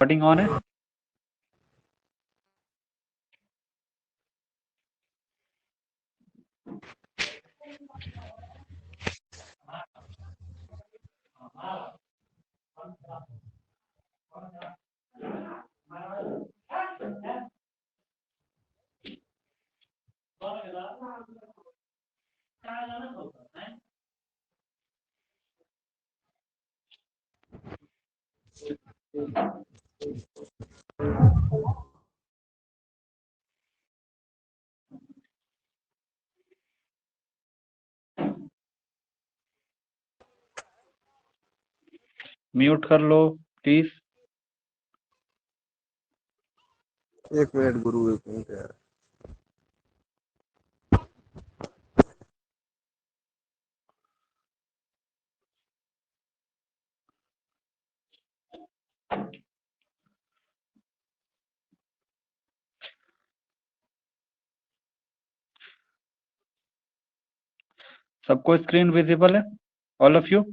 Recording on है? Mute कर लो please. एक मिनट गुरु, एक मिनट यार। सबको स्क्रीन विजिबल है? All of you?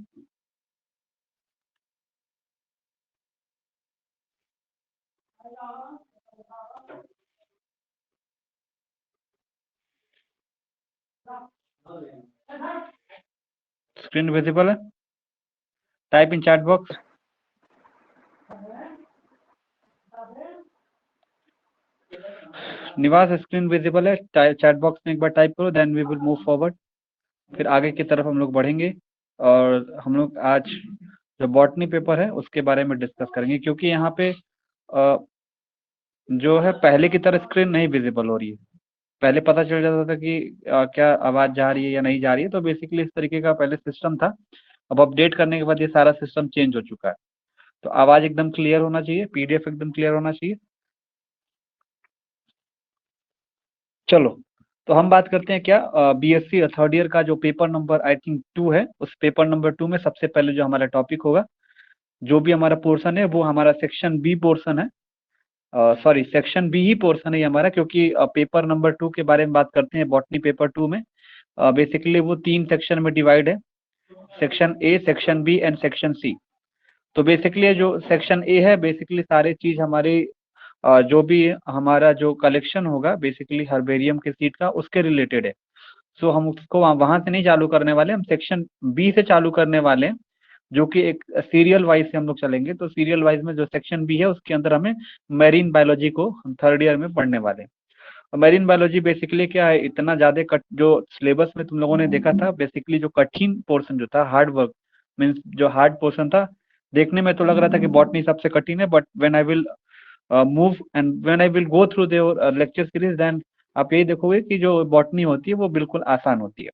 Screen visible है? Type in chat box. Nivas screen visible है? चैट बॉक्स में एक बार टाइप करो, then we will move forward. फिर आगे की तरफ हम लोग बढ़ेंगे और हम लोग आज जो बॉटनी पेपर है उसके बारे में डिस्कस करेंगे, क्योंकि यहाँ पे जो है पहले की तरह स्क्रीन नहीं विजिबल हो रही है। पहले पता चल जाता था कि क्या आवाज जा रही है या नहीं जा रही है, तो बेसिकली इस तरीके का पहले सिस्टम था। अब अपडेट करने के बाद ये सारा सिस्टम चेंज हो चुका है। तो आवाज एकदम क्लियर होना चाहिए, पीडीएफ एकदम क्लियर होना चाहिए। चलो, तो हम बात करते हैं क्या बीएससी थर्ड ईयर का जो पेपर नंबर आई थिंक 2 है, उस पेपर नंबर 2 में सबसे पहले जो हमारा टॉपिक होगा, जो भी हमारा पोर्शन है वो हमारा सेक्शन बी पोर्शन है। सॉरी, सेक्शन बी ही पोर्शन है ये हमारा, क्योंकि पेपर नंबर 2 के बारे में बात करते हैं बॉटनी पेपर 2 में। बेसिकली वो 3 सेक्शन में डिवाइड है, section A, section B and section C. तो बेसिकली जो सेक्शन ए है, बेसिकली सारे चीज हमारे जो भी हमारा जो कलेक्शन होगा बेसिकली हर्बेरियम के सीट का, उसके रिलेटेड है। सो हम उसको वहां से नहीं चालू करने वाले, हम सेक्शन बी से चालू करने वाले हैं, जो कि एक सीरियल वाइज से हम लोग चलेंगे। तो सीरियल वाइज में जो सेक्शन बी है उसके अंदर हमें मैरीन बायोलॉजी को हम थर्ड ईयर में पढ़ने वाले हैं। मैरीन बायोलॉजी बेसिकली क्या है, इतना ज्यादा जो सिलेबस में तुम लोगों ने देखा था, बेसिकली जो कठिन पोर्शन जो था, हार्ड वर्क मीन्स जो हार्ड पोर्शन था, देखने में तो लग रहा था कि बॉटनी सबसे कठिन है, but when I will move and when I will go through their lecture series, then आप यही देखोगे कि जो बॉटनी होती है वो बिल्कुल आसान होती है।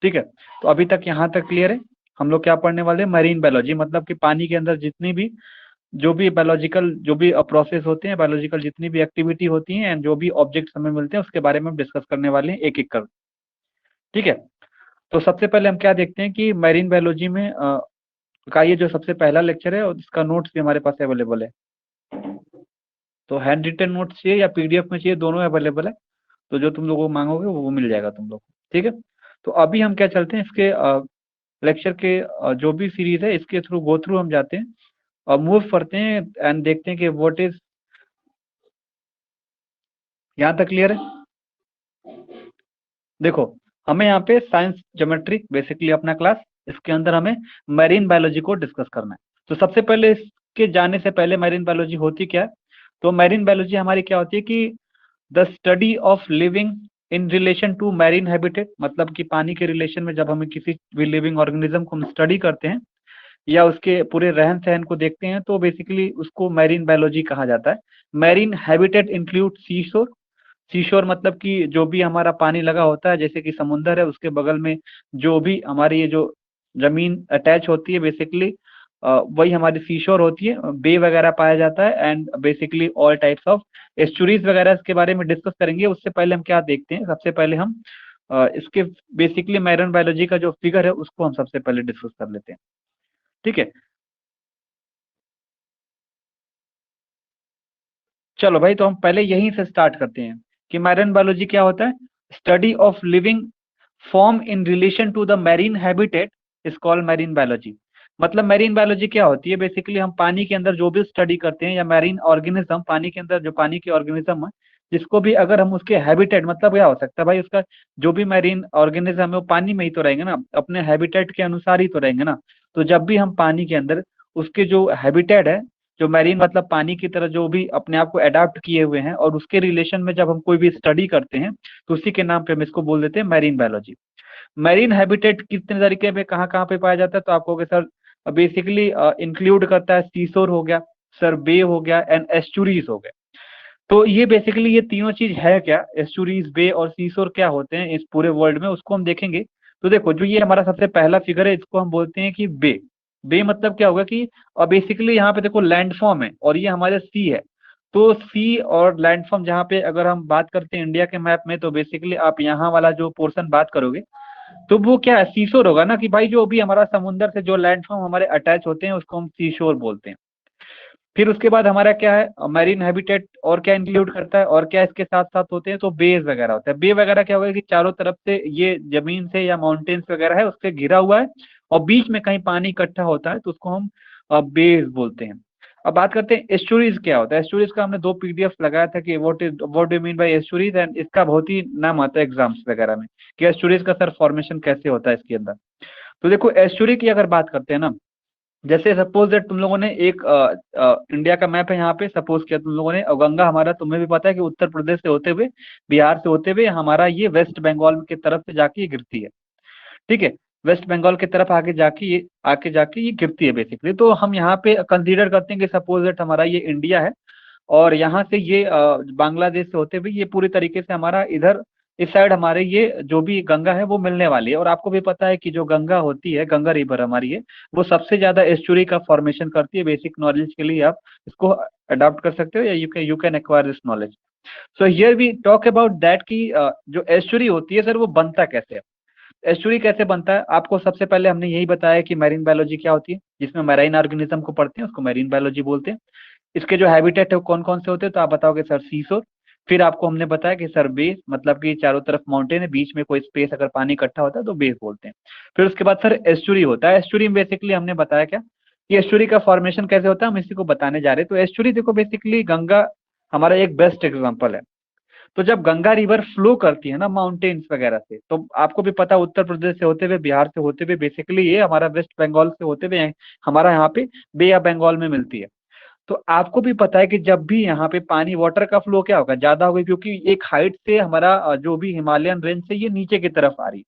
ठीक है, तो अभी तक यहाँ तक क्लियर है। हम लोग क्या पढ़ने वाले हैं, मरीन बायोलॉजी, मतलब कि पानी के अंदर जितनी भी जो भी बायोलॉजिकल जो भी प्रोसेस होते हैं, बायोलॉजिकल जितनी भी एक्टिविटी होती हैं एंड जो भी ऑब्जेक्ट्स हमें मिलते हैं उसके बारे में हम डिस्कस करने वाले हैं एक एक कर। ठीक है, तो सबसे पहले हम क्या देखते हैं कि मैरीन बायोलॉजी में का ये जो सबसे पहला लेक्चर है और इसका नोट्स भी हमारे पास अवेलेबल है। तो हैंड रिटन नोट्स चाहिए या पीडीएफ में चाहिए, दोनों अवेलेबल है। तो जो तुम लोगों को मांगोगे वो मिल जाएगा तुम लोग को। ठीक है, तो अभी हम क्या चलते हैं इसके लेक्चर के जो भी सीरीज है इसके थ्रू गो थ्रू हम जाते हैं और मूव करते हैं एंड देखते हैं कि व्हाट इज, यहाँ तक क्लियर है? देखो, हमें यहाँ पे साइंस ज्योमेट्री बेसिकली अपना क्लास, इसके अंदर हमें मैरीन बायोलॉजी को डिस्कस करना है। तो सबसे पहले इसके जाने से पहले मैरीन बायोलॉजी होती क्या है, तो मैरीन बायोलॉजी हमारी क्या होती है कि the study of living in relation to marine habitat, मतलब कि पानी के रिलेशन में जब हमें किसी भी लिविंग ऑर्गेनिज्म को हम स्टडी करते हैं या उसके पूरे रहन सहन को देखते हैं, तो बेसिकली उसको मैरीन बायोलॉजी कहा जाता है। Marine habitat include seashore, seashore मतलब कि जो भी हमारा पानी लगा होता है, जैसे कि समुंदर है उसके बगल में जो भी हमारी ये जो जमीन अटैच होती है बेसिकली वही हमारी सीशोर होती है। बे वगैरह पाया जाता है and basically all types of estuaries वगैरह इसके बारे में डिस्कस करेंगे। उससे पहले हम क्या देखते हैं, सबसे पहले हम इसके बेसिकली मैरीन बायोलॉजी का जो फिगर है उसको हम सबसे पहले डिस्कस कर लेते हैं। ठीक है, चलो भाई, तो हम पहले यहीं से स्टार्ट करते हैं कि मैरीन बायोलॉजी क्या होता है। Study of living form in relation to the marine habitat is called marine biology. मतलब मैरीन बायोलॉजी क्या होती है, बेसिकली हम पानी के अंदर जो भी स्टडी करते हैं या मैरीन ऑर्गेनिज्म, पानी के अंदर जो पानी के ऑर्गेनिज्म है, जिसको भी अगर हम उसके हैबिटेट, मतलब क्या हो सकता है भाई उसका, जो भी मैरीन ऑर्गेनिज्म है वो पानी में ही तो रहेंगे ना, अपने हैबिटेट के अनुसार ही तो रहेंगे ना। तो जब भी हम पानी के अंदर उसके जो हैबिटेट है, जो मैरीन मतलब पानी की तरह जो भी अपने आप को अडाप्ट किए हुए हैं, और उसके रिलेशन में जब हम कोई भी स्टडी करते हैं, तो उसी के नाम पे हम इसको बोल देते हैं मैरीन बायोलॉजी। मैरीन हैबिटेट कितने तरीके पे कहाँ कहाँ पे पाया जाता है, तो आपको सर बेसिकली इंक्लूड करता है, सीसोर हो गया सर, बे हो गया, एंड एस्चुरीज हो गए। तो ये बेसिकली ये तीनों चीज है क्या, एस्चुरीज, बे और सीसोर क्या होते हैं इस पूरे वर्ल्ड में, उसको हम देखेंगे। तो देखो जो ये हमारा सबसे पहला फिगर है, इसको हम बोलते हैं कि बे। बे मतलब क्या होगा कि बेसिकली यहाँ पे देखो लैंडफॉर्म है और ये हमारे सी है। तो सी और लैंडफॉर्म जहाँ पे अगर हम बात करते हैं इंडिया के मैप में, तो बेसिकली आप यहाँ वाला जो पोर्शन बात करोगे, तो वो क्या है, सीशोर होगा ना, कि भाई जो भी हमारा समुंदर से जो लैंडफॉर्म हमारे अटैच होते हैं उसको हम सीशोर बोलते हैं। फिर उसके बाद हमारा क्या है, मैरीन हैबिटेट और क्या इंक्लूड करता है, और क्या इसके साथ साथ होते हैं, तो बेज वगैरह होता है। बे वगैरह क्या होगा कि चारों तरफ से ये जमीन से या माउंटेन्स वगैरह है उससे घिरा हुआ है, और बीच में कहीं पानी इकट्ठा होता है, तो उसको हम बेज बोलते हैं। अब बात करते हैं एस्चुरीज क्या होता है। एस्चुरीज का हमने 2 पीडीएफ लगाया था कि what do mean by estuaries, and इसका बहुत ही नाम आता है एग्जाम्स वगैरह में कि एस्चुरीज का सर फॉर्मेशन कैसे होता है इसके अंदर। तो देखो एस्चुरी की अगर बात करते हैं ना, जैसे सपोज दैट तुम लोगों ने एक इंडिया का मैप है यहाँ पे, सपोज किया तुम लोगों ने, और गंगा हमारा तुम्हें भी पता है कि उत्तर प्रदेश से होते हुए, बिहार से होते हुए हमारा ये वेस्ट बंगाल की तरफ से जाके ये गिरती है। ठीक है, वेस्ट बंगाल की तरफ आके जाके ये गिरती है बेसिकली। तो हम यहाँ पे कंसीडर करते हैं कि सपोज दैट हमारा ये इंडिया है, और यहाँ से ये बांग्लादेश से होते हुए ये पूरी तरीके से हमारा इधर इस साइड हमारे ये जो भी गंगा है वो मिलने वाली है। और आपको भी पता है कि जो गंगा होती है, गंगा रिवर हमारी है, वो सबसे ज्यादा एस्चुरी का फॉर्मेशन करती है। बेसिक नॉलेज के लिए आप इसको अडॉप्ट कर सकते हो, या you can acquire this knowledge. So here we talk about that कि जो एस्चुरी होती है सर वो बनता कैसे है। एस्चुरी कैसे बनता है, आपको सबसे पहले हमने यही बताया कि मैरीन बायोलॉजी क्या होती है, जिसमें मैराइन ऑर्गेनिज्म को पढ़ते हैं उसको मैरीन बायोलॉजी बोलते हैं। इसके जो हैबिटेट है वो कौन कौन से होते हैं, तो आप बताओगे सर सीसोर। फिर आपको हमने बताया कि सर बेस, मतलब कि चारों तरफ माउंटेन है, बीच में कोई स्पेस अगर पानी इकट्ठा होता है तो बेस बोलते हैं। फिर उसके बाद सर एस्चुरी होता है। एस्चुरी में बेसिकली हमने बताया क्या कि एस्चुरी का फॉर्मेशन कैसे होता है, हम इसी को बताने जा रहे हैं। तो एस्चुरी देखो बेसिकली गंगा हमारा एक बेस्ट एग्जाम्पल है। तो जब गंगा रिवर फ्लो करती है ना माउंटेन्स वगैरह से, तो आपको भी पता है उत्तर प्रदेश से होते हुए, बिहार से होते हुए, बेसिकली ये हमारा वेस्ट बंगाल से होते हुए हमारा यहाँ पे बे ऑफ बंगाल में मिलती है। तो आपको भी पता है कि जब भी यहाँ पे पानी, वाटर का फ्लो क्या होगा, ज्यादा होगा, क्योंकि एक हाइट से हमारा जो भी हिमालयन रेंज से ये नीचे की तरफ आ रही है।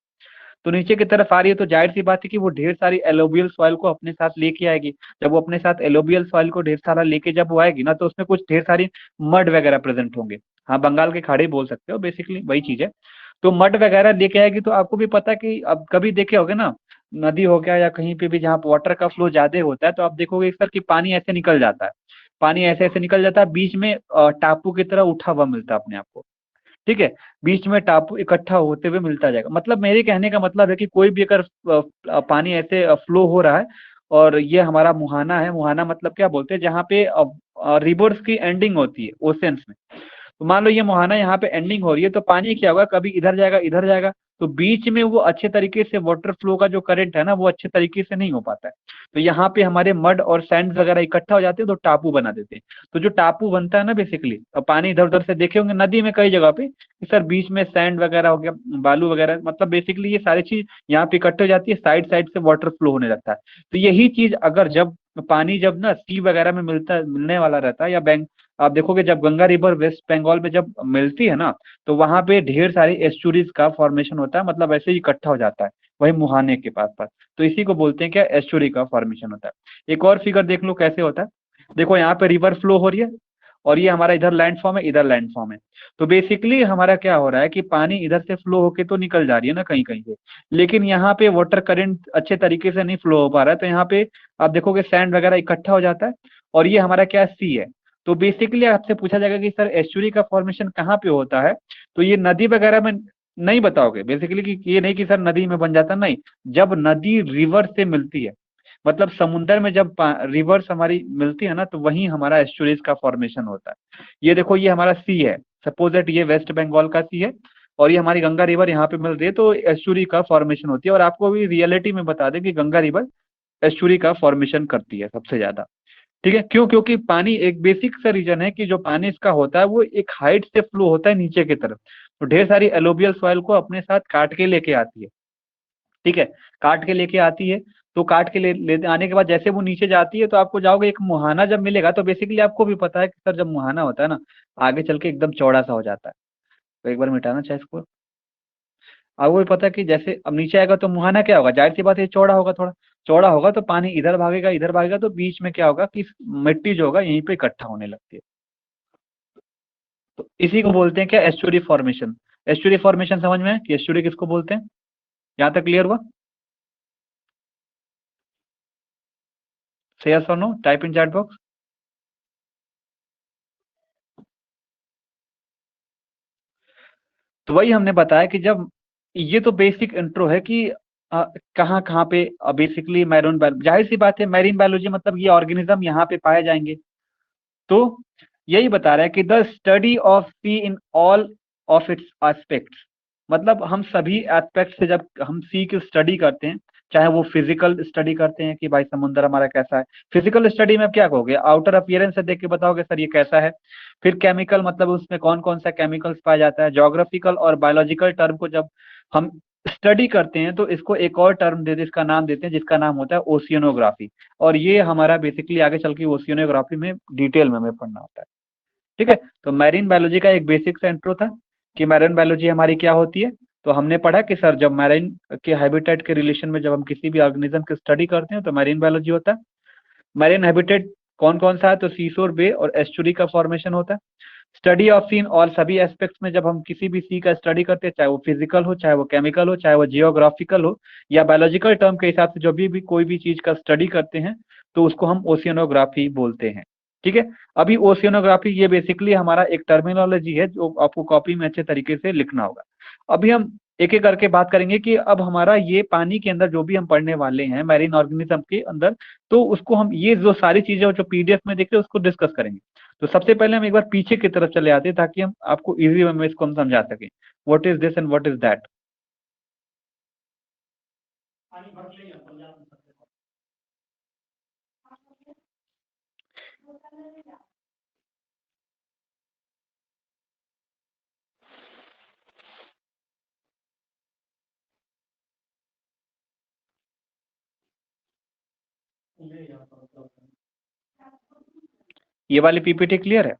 तो नीचे की तरफ आ रही है, तो जाहिर सी बात है कि वो ढेर सारी एलोबियल सॉइल को अपने साथ लेके आएगी। जब वो अपने साथ एलोबियल सॉइल को ढेर सारा लेके जब वो आएगी ना, तो उसमें कुछ ढेर सारी मड वगैरह प्रेजेंट होंगे। हाँ, बंगाल के खाड़ी बोल सकते हो, बेसिकली वही चीज है। तो मड वगैरह लेके आएगी, तो आपको भी पता है कि अब कभी देखे होगे ना, नदी हो गया या कहीं पे भी जहाँ वाटर का फ्लो ज्यादा होता है, तो आप देखोगे सर कि पानी ऐसे निकल जाता है। पानी ऐसे ऐसे निकल जाता है, बीच में टापू की तरह उठा हुआ मिलता है अपने आप को। ठीक है, बीच में टापू इकट्ठा होते हुए मिलता जाएगा। मतलब मेरे कहने का मतलब है कि कोई भी अगर पानी ऐसे फ्लो हो रहा है, और ये हमारा मुहाना है, मुहाना मतलब क्या बोलते हैं, जहाँ पे रिवर्स की एंडिंग होती है ओशंस में। तो मान लो ये मुहाना यहाँ पे एंडिंग हो रही है, तो पानी क्या होगा, कभी इधर जाएगा इधर जाएगा, तो बीच में वो अच्छे तरीके से वाटर फ्लो का जो करंट है ना, वो अच्छे तरीके से नहीं हो पाता है। तो यहाँ पे हमारे मड और सैंड वगैरह इकट्ठा हो जाते हैं, तो टापू बना देते हैं। तो जो टापू बनता है ना बेसिकली, अब पानी इधर उधर से देखे होंगे नदी में कई जगह पे कि सर बीच में सैंड वगैरह हो गया, बालू वगैरह, मतलब बेसिकली ये सारी चीज यहाँ पे इकट्ठे हो जाती है, साइड साइड से वाटर फ्लो होने लगता है। तो यही चीज अगर जब पानी जब ना सी वगैरह में मिलने वाला रहता है, या बैंक, आप देखोगे जब गंगा रिवर वेस्ट बंगाल में जब मिलती है ना, तो वहां पे ढेर सारी एस्चुरीज का फॉर्मेशन होता है, मतलब ऐसे ही इकट्ठा हो जाता है वही मुहाने के पास पास। तो इसी को बोलते हैं क्या, एस्चुरी का फॉर्मेशन होता है। एक और फिगर देख लो कैसे होता है। देखो यहाँ पे रिवर फ्लो हो रही है, और ये हमारा इधर लैंडफॉर्म है, इधर लैंडफॉर्म है। तो बेसिकली हमारा क्या हो रहा है कि पानी इधर से फ्लो होके तो निकल जा रही है ना कहीं कहीं से, लेकिन यहाँ पे वाटर करंट अच्छे तरीके से नहीं फ्लो हो पा रहा है, तो यहाँ पे आप देखोगे सैंड वगैरह इकट्ठा हो जाता है, और ये हमारा क्या सी है। तो बेसिकली आपसे पूछा जाएगा कि सर एस्चुरी का फॉर्मेशन कहाँ पे होता है, तो ये नदी वगैरह में नहीं बताओगे बेसिकली, कि ये नहीं कि सर नदी में बन जाता, नहीं। जब नदी रिवर से मिलती है, मतलब समुंदर में जब रिवर्स हमारी मिलती है ना, तो वहीं हमारा एस्चुरीज का फॉर्मेशन होता है। ये देखो ये हमारा सी है, सपोज दैट ये वेस्ट बंगाल का सी है, और ये हमारी गंगा रिवर यहाँ पे मिल रही है, तो एस्चुरी का फॉर्मेशन होती है। और आपको भी रियलिटी में बता दें कि गंगा रिवर एस्चुरी का फॉर्मेशन करती है सबसे ज्यादा। ठीक है, क्यों? क्योंकि पानी एक बेसिक सा रीजन है कि जो पानी इसका होता है वो एक हाइट से फ्लो होता है नीचे की तरफ, तो ढेर सारी एलोबियल सॉइल को अपने साथ काट के लेके आती है। ठीक है, काट के लेके आती है। तो काट के ले आने के बाद जैसे वो नीचे जाती है तो आपको जाओगे एक मुहाना जब मिलेगा, तो बेसिकली आपको भी पता है कि सर जब मुहाना होता है ना, आगे चल के एकदम चौड़ा सा हो जाता है। तो एक बार मिटाना चाहे इसको। आपको भी पता है कि जैसे अब नीचे आएगा तो मुहाना क्या होगा, जाहिर सी बात है चौड़ा होगा, थोड़ा चौड़ा होगा तो पानी इधर भागेगा, तो बीच में क्या होगा कि मिट्टी जो होगा यहीं पे इकट्ठा होने लगती है। तो इसी को बोलते हैं क्या, एस्चुरी फॉर्मेशन। एस्चुरी फॉर्मेशन समझ में है कि एस्चुरी किसको बोलते हैं? यहाँ तक क्लियर हुआ? से यस और no, type in chat box. तो वही हमने बताया कि जब ये तो बेसिक इंट्रो है कि कहाँ कहाँ पे बेसिकली मैरीन बायोलॉजी, जाहिर सी बात है मैरीन बायोलॉजी मतलब ये ऑर्गेनिज्म यहाँ पे पाए जाएंगे। तो यही बता रहा है कि the study of sea in all of its aspects, मतलब हम सभी एस्पेक्ट से जब हम सी की स्टडी करते हैं, चाहे वो फिजिकल स्टडी करते हैं कि भाई समुद्र हमारा कैसा है, फिजिकल स्टडी में आप क्या कहोगे, आउटर अपीयरेंस से देख के बताओगे सर ये कैसा है। फिर केमिकल मतलब उसमें कौन कौन सा केमिकल्स पाया जाता है। ज्योग्राफिकल और बायोलॉजिकल टर्म को जब हम स्टडी करते हैं तो इसको एक और टर्म दे इसका नाम देते हैं जिसका नाम होता है ओशियनोग्राफी। और ये हमारा बेसिकली आगे चल के ओशियनोग्राफी में डिटेल में हमें पढ़ना होता है। ठीक है, तो मैरीन बायोलॉजी का एक बेसिक सा इंट्रो था कि मैरीन बायोलॉजी हमारी क्या होती है। तो हमने पढ़ा कि सर जब मैरीन के हैबिटेट के रिलेशन में जब हम किसी भी ऑर्गेनिज्म की स्टडी करते हैं तो मैरीन बायोलॉजी होता है। मैरीन हैबिटेट कौन कौन सा है, तो सीशोर, बे और एस्चुरी का फॉर्मेशन होता है। स्टडी ऑफ सीन और सभी एस्पेक्ट्स में जब हम किसी भी सी का स्टडी करते हैं, चाहे वो फिजिकल हो, चाहे वो केमिकल हो, चाहे वो जियोग्राफिकल हो, या बायोलॉजिकल टर्म के हिसाब से जो भी कोई भी चीज का स्टडी करते हैं तो उसको हम ओशियनोग्राफी बोलते हैं। ठीक है, अभी ओशियनोग्राफी ये बेसिकली हमारा एक टर्मिनोलॉजी है जो आपको कॉपी में अच्छे तरीके से लिखना होगा। अभी हम एक एक करके बात करेंगे कि अब हमारा ये पानी के अंदर जो भी हम पढ़ने वाले हैं मैरीन ऑर्गेनिज्म के अंदर, तो उसको हम ये जो सारी चीजें जो पीडीएफ में देख रहे हैं उसको डिस्कस करेंगे। तो सबसे पहले हम एक बार पीछे की तरफ चले आते हैं ताकि हम आपको इजी वे में इसको हम समझा सकें, what is this and what is that. ये वाली पीपीटी क्लियर है?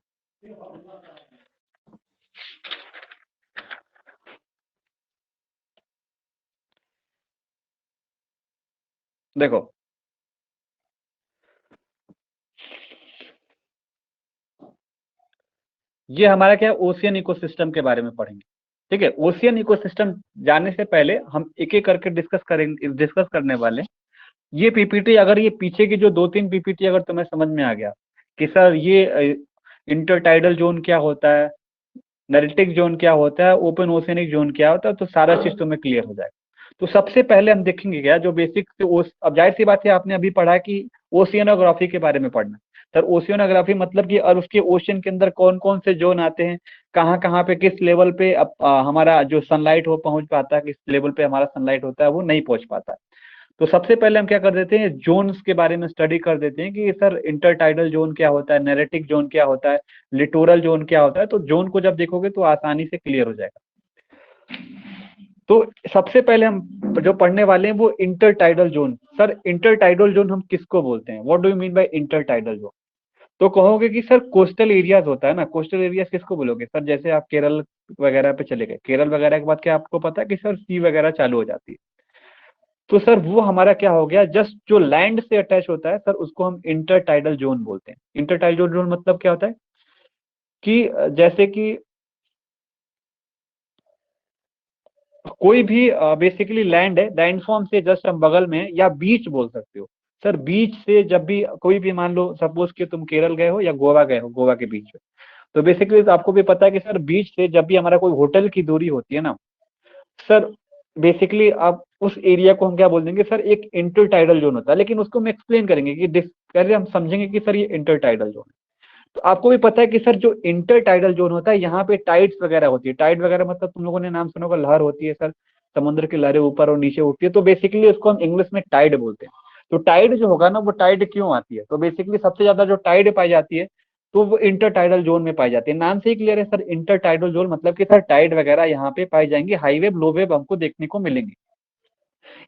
देखो, ये हमारा क्या है, ओशियन इकोसिस्टम के बारे में पढ़ेंगे। ठीक है, ओशियन इकोसिस्टम जानने से पहले हम एक एक करके डिस्कस करने वाले हैं। ये पीपीटी, अगर ये पीछे की जो दो तीन पीपीटी अगर तुम्हें समझ में आ गया कि सर ये इंटरटाइडल जोन क्या होता है, नेरेटिक जोन क्या होता है, ओपन ओशियनिक जोन क्या होता है, तो सारा चीज तुम्हें क्लियर हो जाएगा। तो सबसे पहले हम देखेंगे क्या, जो बेसिक से अब जाहिर सी बात है आपने अभी पढ़ा कि ओशियनोग्राफी के बारे में पढ़ना। सर ओशियनोग्राफी मतलब कि और उसके ओशियन के अंदर कौन कौन से जोन आते हैं, कहाँ कहाँ पे किस लेवल पे हमारा जो सनलाइट हो पहुंच पाता है, किस लेवल पे हमारा सनलाइट होता है वो नहीं पहुंच पाता है। तो सबसे पहले हम क्या कर देते हैं, जोन्स के बारे में स्टडी कर देते हैं कि सर इंटरटाइडल जोन क्या होता है, नेरेटिक जोन क्या होता है, लिटोरल जोन क्या होता है। तो जोन को जब देखोगे तो आसानी से क्लियर हो जाएगा। तो सबसे पहले हम जो पढ़ने वाले हैं वो intertidal zone. Sir intertidal zone हम किसको बोलते हैं, what do you mean bye intertidal zone? तो कहोगे कि सर कोस्टल एरियाज होता है ना, कोस्टल एरियाज किसको बोलोगे सर, जैसे आप केरल वगैरह पे चले गए, केरल वगैरह के बाद क्या आपको पता है कि सर सी वगैरह चालू हो जाती है। तो सर वो हमारा क्या हो गया, जस्ट जो लैंड से अटैच होता है सर उसको हम इंटरटाइडल जोन बोलते हैं। इंटरटाइडल जोन मतलब क्या होता है कि जैसे कि कोई भी बेसिकली लैंड है, लैंडफॉर्म से जस्ट हम बगल में, या बीच बोल सकते हो। सर बीच से जब भी कोई भी, मान लो सपोज कि तुम केरल गए हो या गोवा गए हो, गोवा के बीच में, तो बेसिकली तो आपको भी पता है कि सर बीच से जब भी हमारा कोई होटल की दूरी होती है ना सर, बेसिकली आप उस एरिया को हम क्या बोल देंगे सर, एक इंटरटाइडल जोन होता है। लेकिन उसको हम एक्सप्लेन करेंगे कि पहले हम समझेंगे कि सर ये इंटरटाइडल जोन है। तो आपको भी पता है कि सर जो इंटरटाइडल जोन होता है यहाँ पे टाइड्स वगैरह होती है। टाइड वगैरह मतलब तुम लोगों ने नाम सुना होगा, लहर होती है सर, समुद्र की लहरें ऊपर और नीचे उठती है, तो बेसिकली उसको हम इंग्लिश में टाइड बोलते हैं। तो टाइड जो होगा ना, वो टाइड क्यों आती है, तो बेसिकली सबसे ज्यादा जो टाइड पाई जाती है तो वो इंटर टाइडल जोन में पाई जाती है। नाम से ही क्लियर है सर, इंटर टाइडल जोन मतलब कि सर टाइड वगैरह यहाँ पे पाई जाएंगे, हाई वेव लो वेव हमको देखने को मिलेंगे।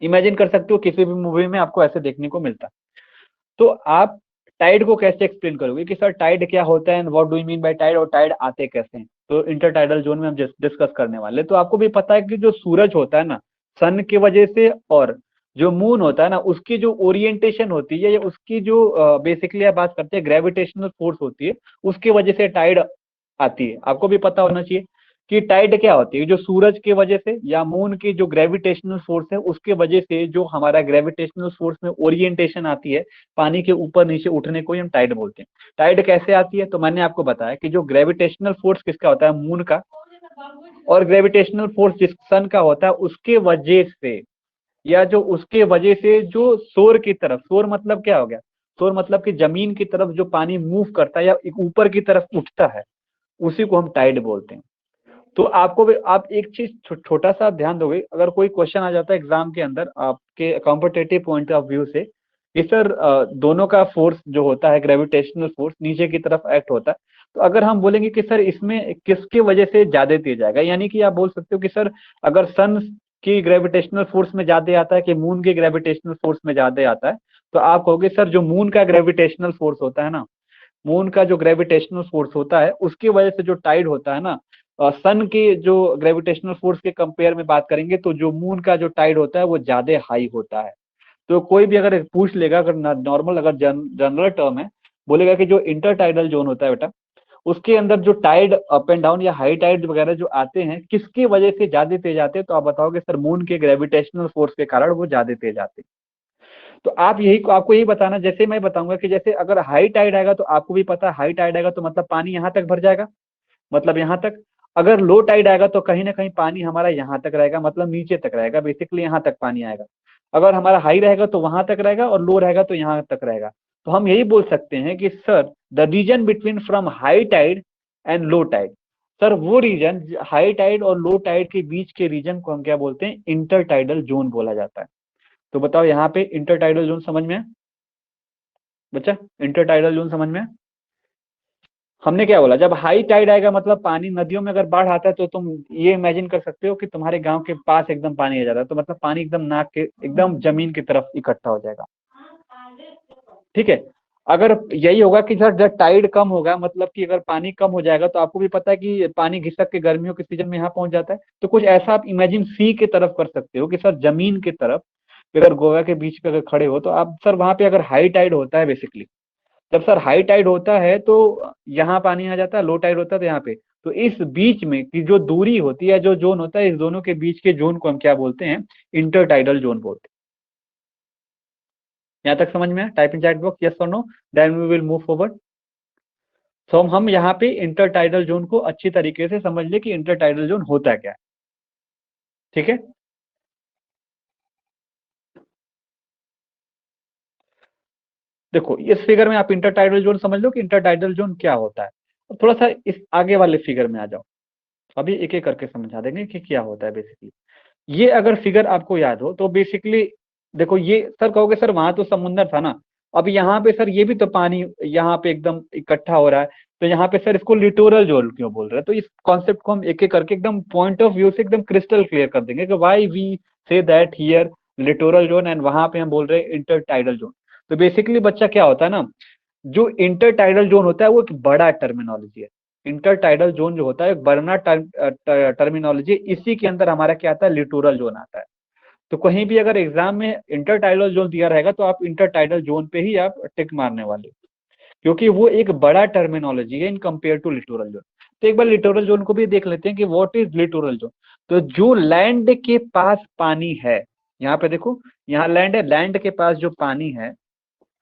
इमेजिन कर सकते हो किसी भी मूवी में आपको ऐसे देखने को मिलता है। तो आप टाइड को कैसे एक्सप्लेन करोगे कि सर टाइड क्या होता है, what do you mean by tide, और टाइड आते कैसे हैं। तो इंटरटाइडल जोन में हम डिस्कस करने वाले। तो आपको भी पता है कि जो सूरज होता है ना, सन की वजह से, और जो मून होता है ना, उसकी जो ओरिएंटेशन होती है, या उसकी जो बेसिकली आप बात करते हैं ग्रेविटेशनल फोर्स होती है, उसकी वजह से टाइड आती है। आपको भी पता होना चाहिए कि टाइड क्या होती है, जो सूरज की वजह से या मून की जो ग्रेविटेशनल फोर्स है उसके वजह से जो हमारा ग्रेविटेशनल फोर्स में ओरिएंटेशन आती है पानी के ऊपर नीचे उठने को ही हम टाइड बोलते हैं। टाइड कैसे आती है, तो मैंने आपको बताया कि जो ग्रेविटेशनल फोर्स किसका होता है, मून का, और ग्रेविटेशनल फोर्स जिस सन का होता है उसके वजह से, या जो उसके वजह से जो शोर की तरफ, शोर मतलब क्या हो गया, शोर मतलब कि जमीन की तरफ जो पानी मूव करता है या ऊपर की तरफ उठता है, उसी को हम टाइड बोलते हैं। तो आपको भी, आप एक चीज छोटा सा ध्यान दोगे, अगर कोई क्वेश्चन आ जाता है एग्जाम के अंदर आपके कॉम्पिटेटिव पॉइंट ऑफ व्यू से कि सर दोनों का फोर्स जो होता है ग्रेविटेशनल फोर्स नीचे की तरफ एक्ट होता है, तो अगर हम बोलेंगे कि सर इसमें किसके वजह से ज्यादा तेज आएगा, यानी कि आप बोल सकते हो कि सर अगर सन की ग्रेविटेशनल फोर्स में ज्यादा आता है कि मून के ग्रेविटेशनल फोर्स में ज्यादा आता है, तो आप कहोगे सर जो मून का ग्रेविटेशनल फोर्स होता है ना, मून का जो ग्रेविटेशनल फोर्स होता है उसकी वजह से जो टाइड होता है ना, सन के जो ग्रेविटेशनल फोर्स के कंपेयर में बात करेंगे तो जो मून का जो टाइड होता है वो ज्यादा हाई होता है। तो कोई भी अगर पूछ लेगा, अगर नॉर्मल अगर जनरल टर्म है, बोलेगा कि जो इंटर टाइडल जोन होता है बेटा, उसके अंदर जो टाइड अप एंड डाउन या हाई टाइड वगैरह जो आते हैं किसकी वजह से ज्यादा तेज आते हैं, तो आप बताओगे सर मून के ग्रेविटेशनल फोर्स के कारण वो ज्यादा तेज आते हैं। तो आप यही, आपको यही बताना, जैसे मैं बताऊंगा कि जैसे अगर हाई टाइड आएगा तो आपको भी पता है हाई टाइड आएगा तो मतलब पानी यहाँ तक भर जाएगा, मतलब यहाँ तक। अगर लो टाइड आएगा तो कहीं ना कहीं पानी हमारा यहाँ तक रहेगा, मतलब नीचे तक रहेगा, बेसिकली यहाँ तक पानी आएगा। अगर हमारा हाई रहेगा तो वहां तक रहेगा, और लो रहेगा तो यहाँ तक रहेगा। तो हम यही बोल सकते हैं कि sir the region between from high tide and low tide, sir वो रीजन हाई टाइड और लो टाइड के बीच के रीजन को हम क्या बोलते हैं, इंटर टाइडल जोन बोला जाता है। तो बताओ यहाँ पे इंटर टाइडल जोन समझ में है बच्चा, इंटर टाइडल जोन समझ में है। हमने क्या बोला, जब हाई टाइड आएगा मतलब पानी नदियों में अगर बाढ़ आता है तो तुम ये इमेजिन कर सकते हो कि तुम्हारे गांव के पास एकदम पानी आ जाता है, तो मतलब पानी एकदम नाक के एकदम जमीन की तरफ इकट्ठा हो जाएगा। ठीक है। अगर यही होगा कि सर जब टाइड कम होगा, मतलब कि अगर पानी कम हो जाएगा, तो आपको भी पता है कि पानी घिसक के गर्मियों के सीजन में यहाँ पहुंच जाता है, तो कुछ ऐसा आप इमेजिन सी की तरफ कर सकते हो कि सर जमीन की तरफ, अगर गोवा के बीच पे अगर खड़े हो तो आप सर वहां पे अगर हाई टाइड होता है बेसिकली, जब सर हाई टाइड होता है तो यहाँ पानी आ जाता है, लो टाइड होता है तो यहाँ पे, तो इस बीच में की जो दूरी होती है, जो जोन होता है, इस दोनों के बीच के जोन को हम क्या बोलते हैं, इंटर टाइडल जोन बोलते हैं। यहाँ तक समझ में है, type in chat box yes और no, then we will move forward. तो हम यहाँ पे इंटर टाइडल जोन को अच्छी तरीके से समझ ले कि इंटर टाइडल जोन होता क्या है। ठीक है। देखो इस फिगर में आप इंटर टाइडल जोन समझ लो कि इंटर टाइडल जोन क्या होता है। अब थोड़ा सा इस आगे वाले फिगर में आ जाओ, अभी एक एक करके समझा देंगे कि क्या होता है बेसिकली। ये अगर फिगर आपको याद हो तो बेसिकली देखो, ये सर कहोगे सर वहां तो समुंदर था ना, अब यहाँ पे सर ये भी तो पानी यहाँ पे एकदम इकट्ठा हो रहा है, तो यहाँ पे सर इसको लिटोरल जोन क्यों बोल रहे हैं। तो इस कॉन्सेप्ट को हम एक एक करके एकदम पॉइंट ऑफ व्यू से एकदम क्रिस्टल क्लियर कर देंगे कि why we say that here littoral zone and वहां पे हम बोल रहे हैं इंटर टाइडल जोन। तो बेसिकली बच्चा क्या होता है ना, जो इंटर टाइडल जोन होता है वो एक बड़ा टर्मिनोलॉजी है। इंटर टाइडल जोन जो होता है एक बड़ा टर्मिनोलॉजी, इसी के अंदर हमारा क्या आता है, लिटोरल जोन आता है। तो कहीं भी अगर एग्जाम में इंटर टाइडल जोन दिया रहेगा तो आप इंटर टाइडल जोन पे ही आप टिक मारने वाले, क्योंकि वो एक बड़ा टर्मिनोलॉजी है in compare to littoral zone. तो एक बार लिटोरल जोन को भी देख लेते हैं कि व्हाट इज लिटोरल जोन। तो जो लैंड के पास पानी है, यहाँ पे देखो, यहाँ लैंड है, लैंड के पास जो पानी है,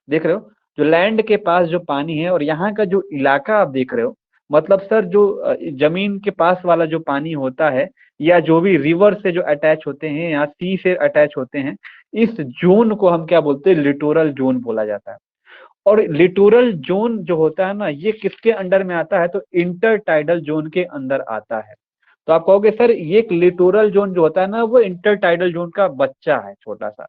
देख रहे हो, जो लैंड के पास जो पानी है और यहाँ का जो इलाका आप देख रहे हो, मतलब सर जो जमीन के पास वाला जो पानी होता है, या जो भी रिवर से जो अटैच होते हैं या सी से अटैच होते हैं, इस जोन को हम क्या बोलते हैं, लिटोरल जोन बोला जाता है। और लिटोरल जोन जो होता है ना, ये किसके अंडर में आता है, तो इंटर टाइडल जोन के अंदर आता है। तो आप कहोगे सर ये एक लिटोरल जोन जो होता है ना वो इंटर टाइडल जोन का बच्चा है, छोटा सा।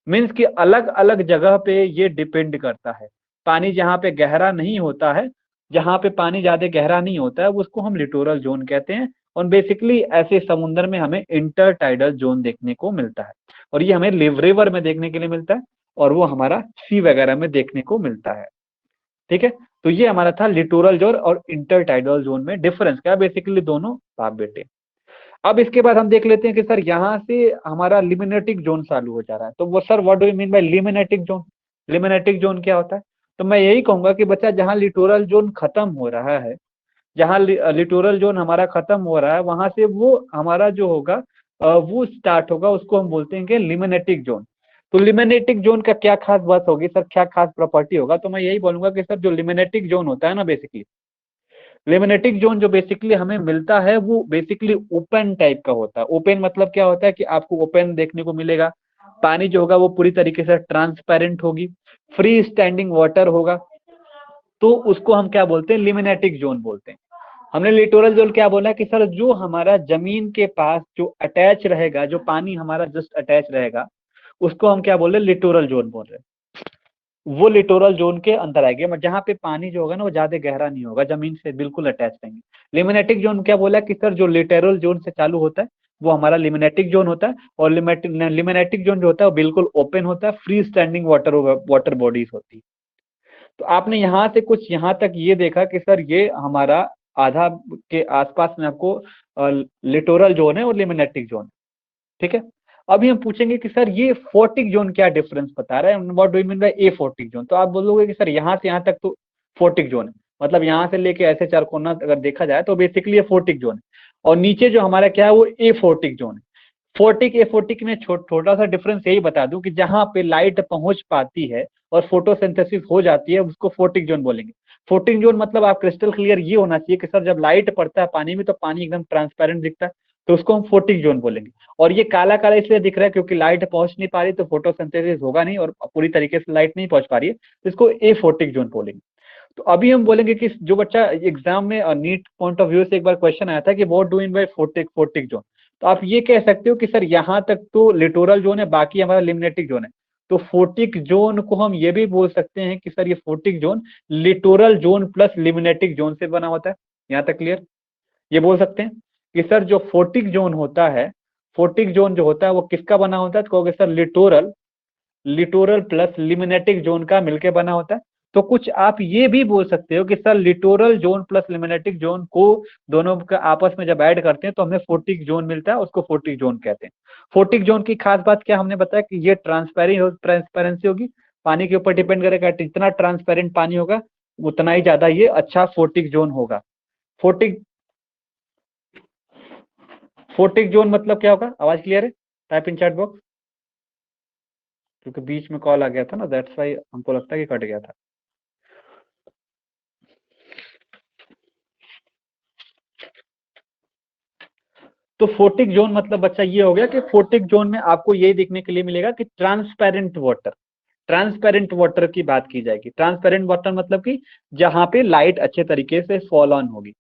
मीन्स कि अलग अलग जगह पे ये डिपेंड करता है। पानी जहाँ पे गहरा नहीं होता है, जहाँ पे पानी ज्यादा गहरा नहीं होता है, उसको हम लिटोरल जोन कहते हैं। और बेसिकली ऐसे समुद्र में हमें इंटर टाइडल जोन देखने को मिलता है, और ये हमें रिवर में देखने के लिए मिलता है, और वो हमारा सी वगैरह में देखने को मिलता है। ठीक है, तो ये हमारा था लिटोरल जोन और इंटर टाइडल जोन में डिफरेंस क्या, बेसिकली दोनों बाप बेटे। अब इसके बाद हम देख लेते हैं कि सर यहाँ से हमारा लिमिनेटिक जोन चालू हो जा रहा है। तो वो sir what do you mean by limnetic zone? Limnetic zone क्या होता है? तो मैं यही कहूंगा कि बच्चा जहाँ लिटोरल जोन खत्म हो रहा है, जहाँ लिटोरल जोन हमारा खत्म हो रहा है, वहां से वो हमारा जो होगा वो स्टार्ट होगा, उसको हम बोलते हैं कि लिमिनेटिक जोन। तो लिमिनेटिक जोन का क्या खास बात होगी सर, क्या खास प्रॉपर्टी होगा? तो मैं यही बोलूंगा कि सर जो लिमिनेटिक जोन होता है ना, बेसिकली लिमिनेटिक जोन जो बेसिकली हमें मिलता है वो बेसिकली ओपन टाइप का होता है। ओपन मतलब क्या होता है कि आपको ओपन देखने को मिलेगा, पानी जो होगा वो पूरी तरीके से ट्रांसपेरेंट होगी, फ्री स्टैंडिंग वाटर होगा, तो उसको हम क्या बोलते हैं, लिमिनेटिक जोन बोलते हैं। हमने लिटोरल जोन क्या बोला कि सर जो हमारा जमीन के पास जो अटैच रहेगा, जो पानी हमारा जस्ट अटैच रहेगा, उसको हम क्या बोल रहे हैं, लिटोरल जोन बोल रहे हैं। वो लिटोरल जोन के अंदर आएगी, मतलब जहाँ पे पानी जो होगा ना वो ज्यादा गहरा नहीं होगा, जमीन से बिल्कुल अटैच रहेंगे। लिमिनेटिक जोन क्या बोला कि सर जो लिटोरल जोन से चालू होता है वो हमारा लिमिनेटिक जोन होता है, और लिमिनेटिक जोन जो होता है वो बिल्कुल ओपन होता है, free standing water water bodies होती है। तो आपने यहाँ से कुछ यहाँ तक ये देखा कि सर ये हमारा आधा के आसपास में आपको लिटोरल जोन है और लिमिनेटिक जोन। ठीक है, अभी हम पूछेंगे कि सर ये फोर्टिक जोन क्या डिफरेंस बता रहा है, what do you mean by aphotic zone? तो आप बोलोगे कि सर यहाँ से यहाँ तक तो फोर्टिक जोन है, मतलब यहाँ से लेके ऐसे चार कोना अगर देखा जाए तो बेसिकली ये फोर्टिक जोन है, और नीचे जो हमारा क्या है वो ए फोर्टिक जोन है। फोर्टिक ए फोर्टिक में छोटा सा डिफरेंस यही बता दूं कि जहां पे लाइट पहुंच पाती है और फोटोसिंथेसिस हो जाती है उसको फोर्टिक जोन बोलेंगे। फोर्टिक जोन मतलब आप क्रिस्टल क्लियर ये होना चाहिए कि सर जब लाइट पड़ता है पानी में तो पानी एकदम ट्रांसपेरेंट दिखता है, तो उसको हम फोर्टिक जोन बोलेंगे। और ये काला काला इसलिए दिख रहा है क्योंकि लाइट पहुंच नहीं पा रही, तो फोटोसिंथेसिस होगा नहीं और पूरी तरीके से लाइट नहीं पहुंच पा रही है, तो इसको ए फोर्टिक जोन बोलेंगे। तो अभी हम बोलेंगे कि जो बच्चा एग्जाम में नीट पॉइंट ऑफ व्यू से एक बार क्वेश्चन आया था कि what do in by photic photic zone, तो आप ये कह सकते हो कि सर यहाँ तक तो लिटोरल जोन है, बाकी हमारा लिमिनेटिक जोन है। तो फोर्टिक जोन को हम ये भी बोल सकते हैं कि सर ये photic zone littoral zone plus limnetic zone से बना होता है। यहाँ तक क्लियर? ये बोल सकते हैं कि सर जो फोर्टिक जोन होता है, फोर्टिक जोन जो होता है वो किसका बना होता है? तो कहोगे sir littoral, littoral plus limnetic zone का मिलकर बना होता है। तो कुछ आप ये भी बोल सकते हो कि sir littoral zone plus limnetic zone को दोनों का आपस में जब ऐड करते हैं तो हमें फोर्टिक जोन मिलता है, उसको फोर्टिक जोन कहते हैं। फोर्टिक जोन की खास बात क्या हमने बताया कि ये ट्रांसपेरेंसी होगी, पानी के ऊपर डिपेंड करेगा, जितना ट्रांसपेरेंट पानी होगा उतना ही ज्यादा ये अच्छा फोर्टिक जोन होगा। फोर्टिक फोर्टिक जोन मतलब क्या होगा? आवाज क्लियर है? टाइप इन चैट बॉक्स, क्योंकि बीच में कॉल आ गया था ना, दैट्स वाई हमको लगता है कि कट गया था। तो फोर्टिक जोन मतलब बच्चा ये हो गया कि फोर्टिक जोन में आपको यही देखने के लिए मिलेगा कि ट्रांसपेरेंट वाटर, ट्रांसपेरेंट वाटर की बात की जाएगी। ट्रांसपेरेंट वाटर मतलब कि जहां पे लाइट अच्छे तरीके से फॉल ऑन होगी।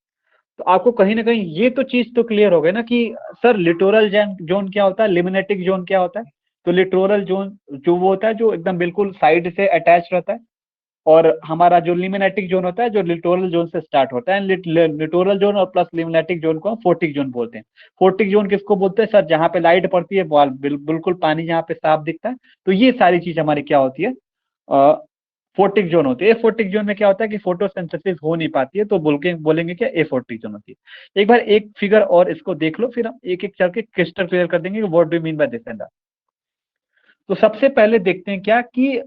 तो आपको कहीं ना कहीं ये तो चीज तो क्लियर हो गई ना कि सर लिटोरल जोन क्या होता है, लिमिनेटिक जोन क्या होता है। तो लिटोरल जोन जो वो होता है जो एकदम बिल्कुल साइड से अटैच रहता है, और हमारा जो लिमिनेटिक जोन होता है जो लिटोरल जोन से स्टार्ट होता है। लिटोरल जोन और प्लस लिमिनेटिक जोन को हम फोर्टिक जोन बोलते हैं। फोर्टिक जोन किसको बोलते हैं? सर जहाँ पे लाइट पड़ती है बिल्कुल पानी जहाँ पे साफ दिखता है, तो ये सारी चीज हमारी क्या होती है, फोर्टिक जोन होती है। फोर्टिक जोन में क्या होता है कि फोटोसिंथेसिस हो नहीं पाती है, तो बोलेंगे क्या, ए फोर्टिक जोन होती है। एक बार एक फिगर और इसको देख लो, फिर हम एक एक चल के क्रिस्टल क्लियर कर देंगे what do mean by this and that. तो सबसे पहले देखते हैं क्या कि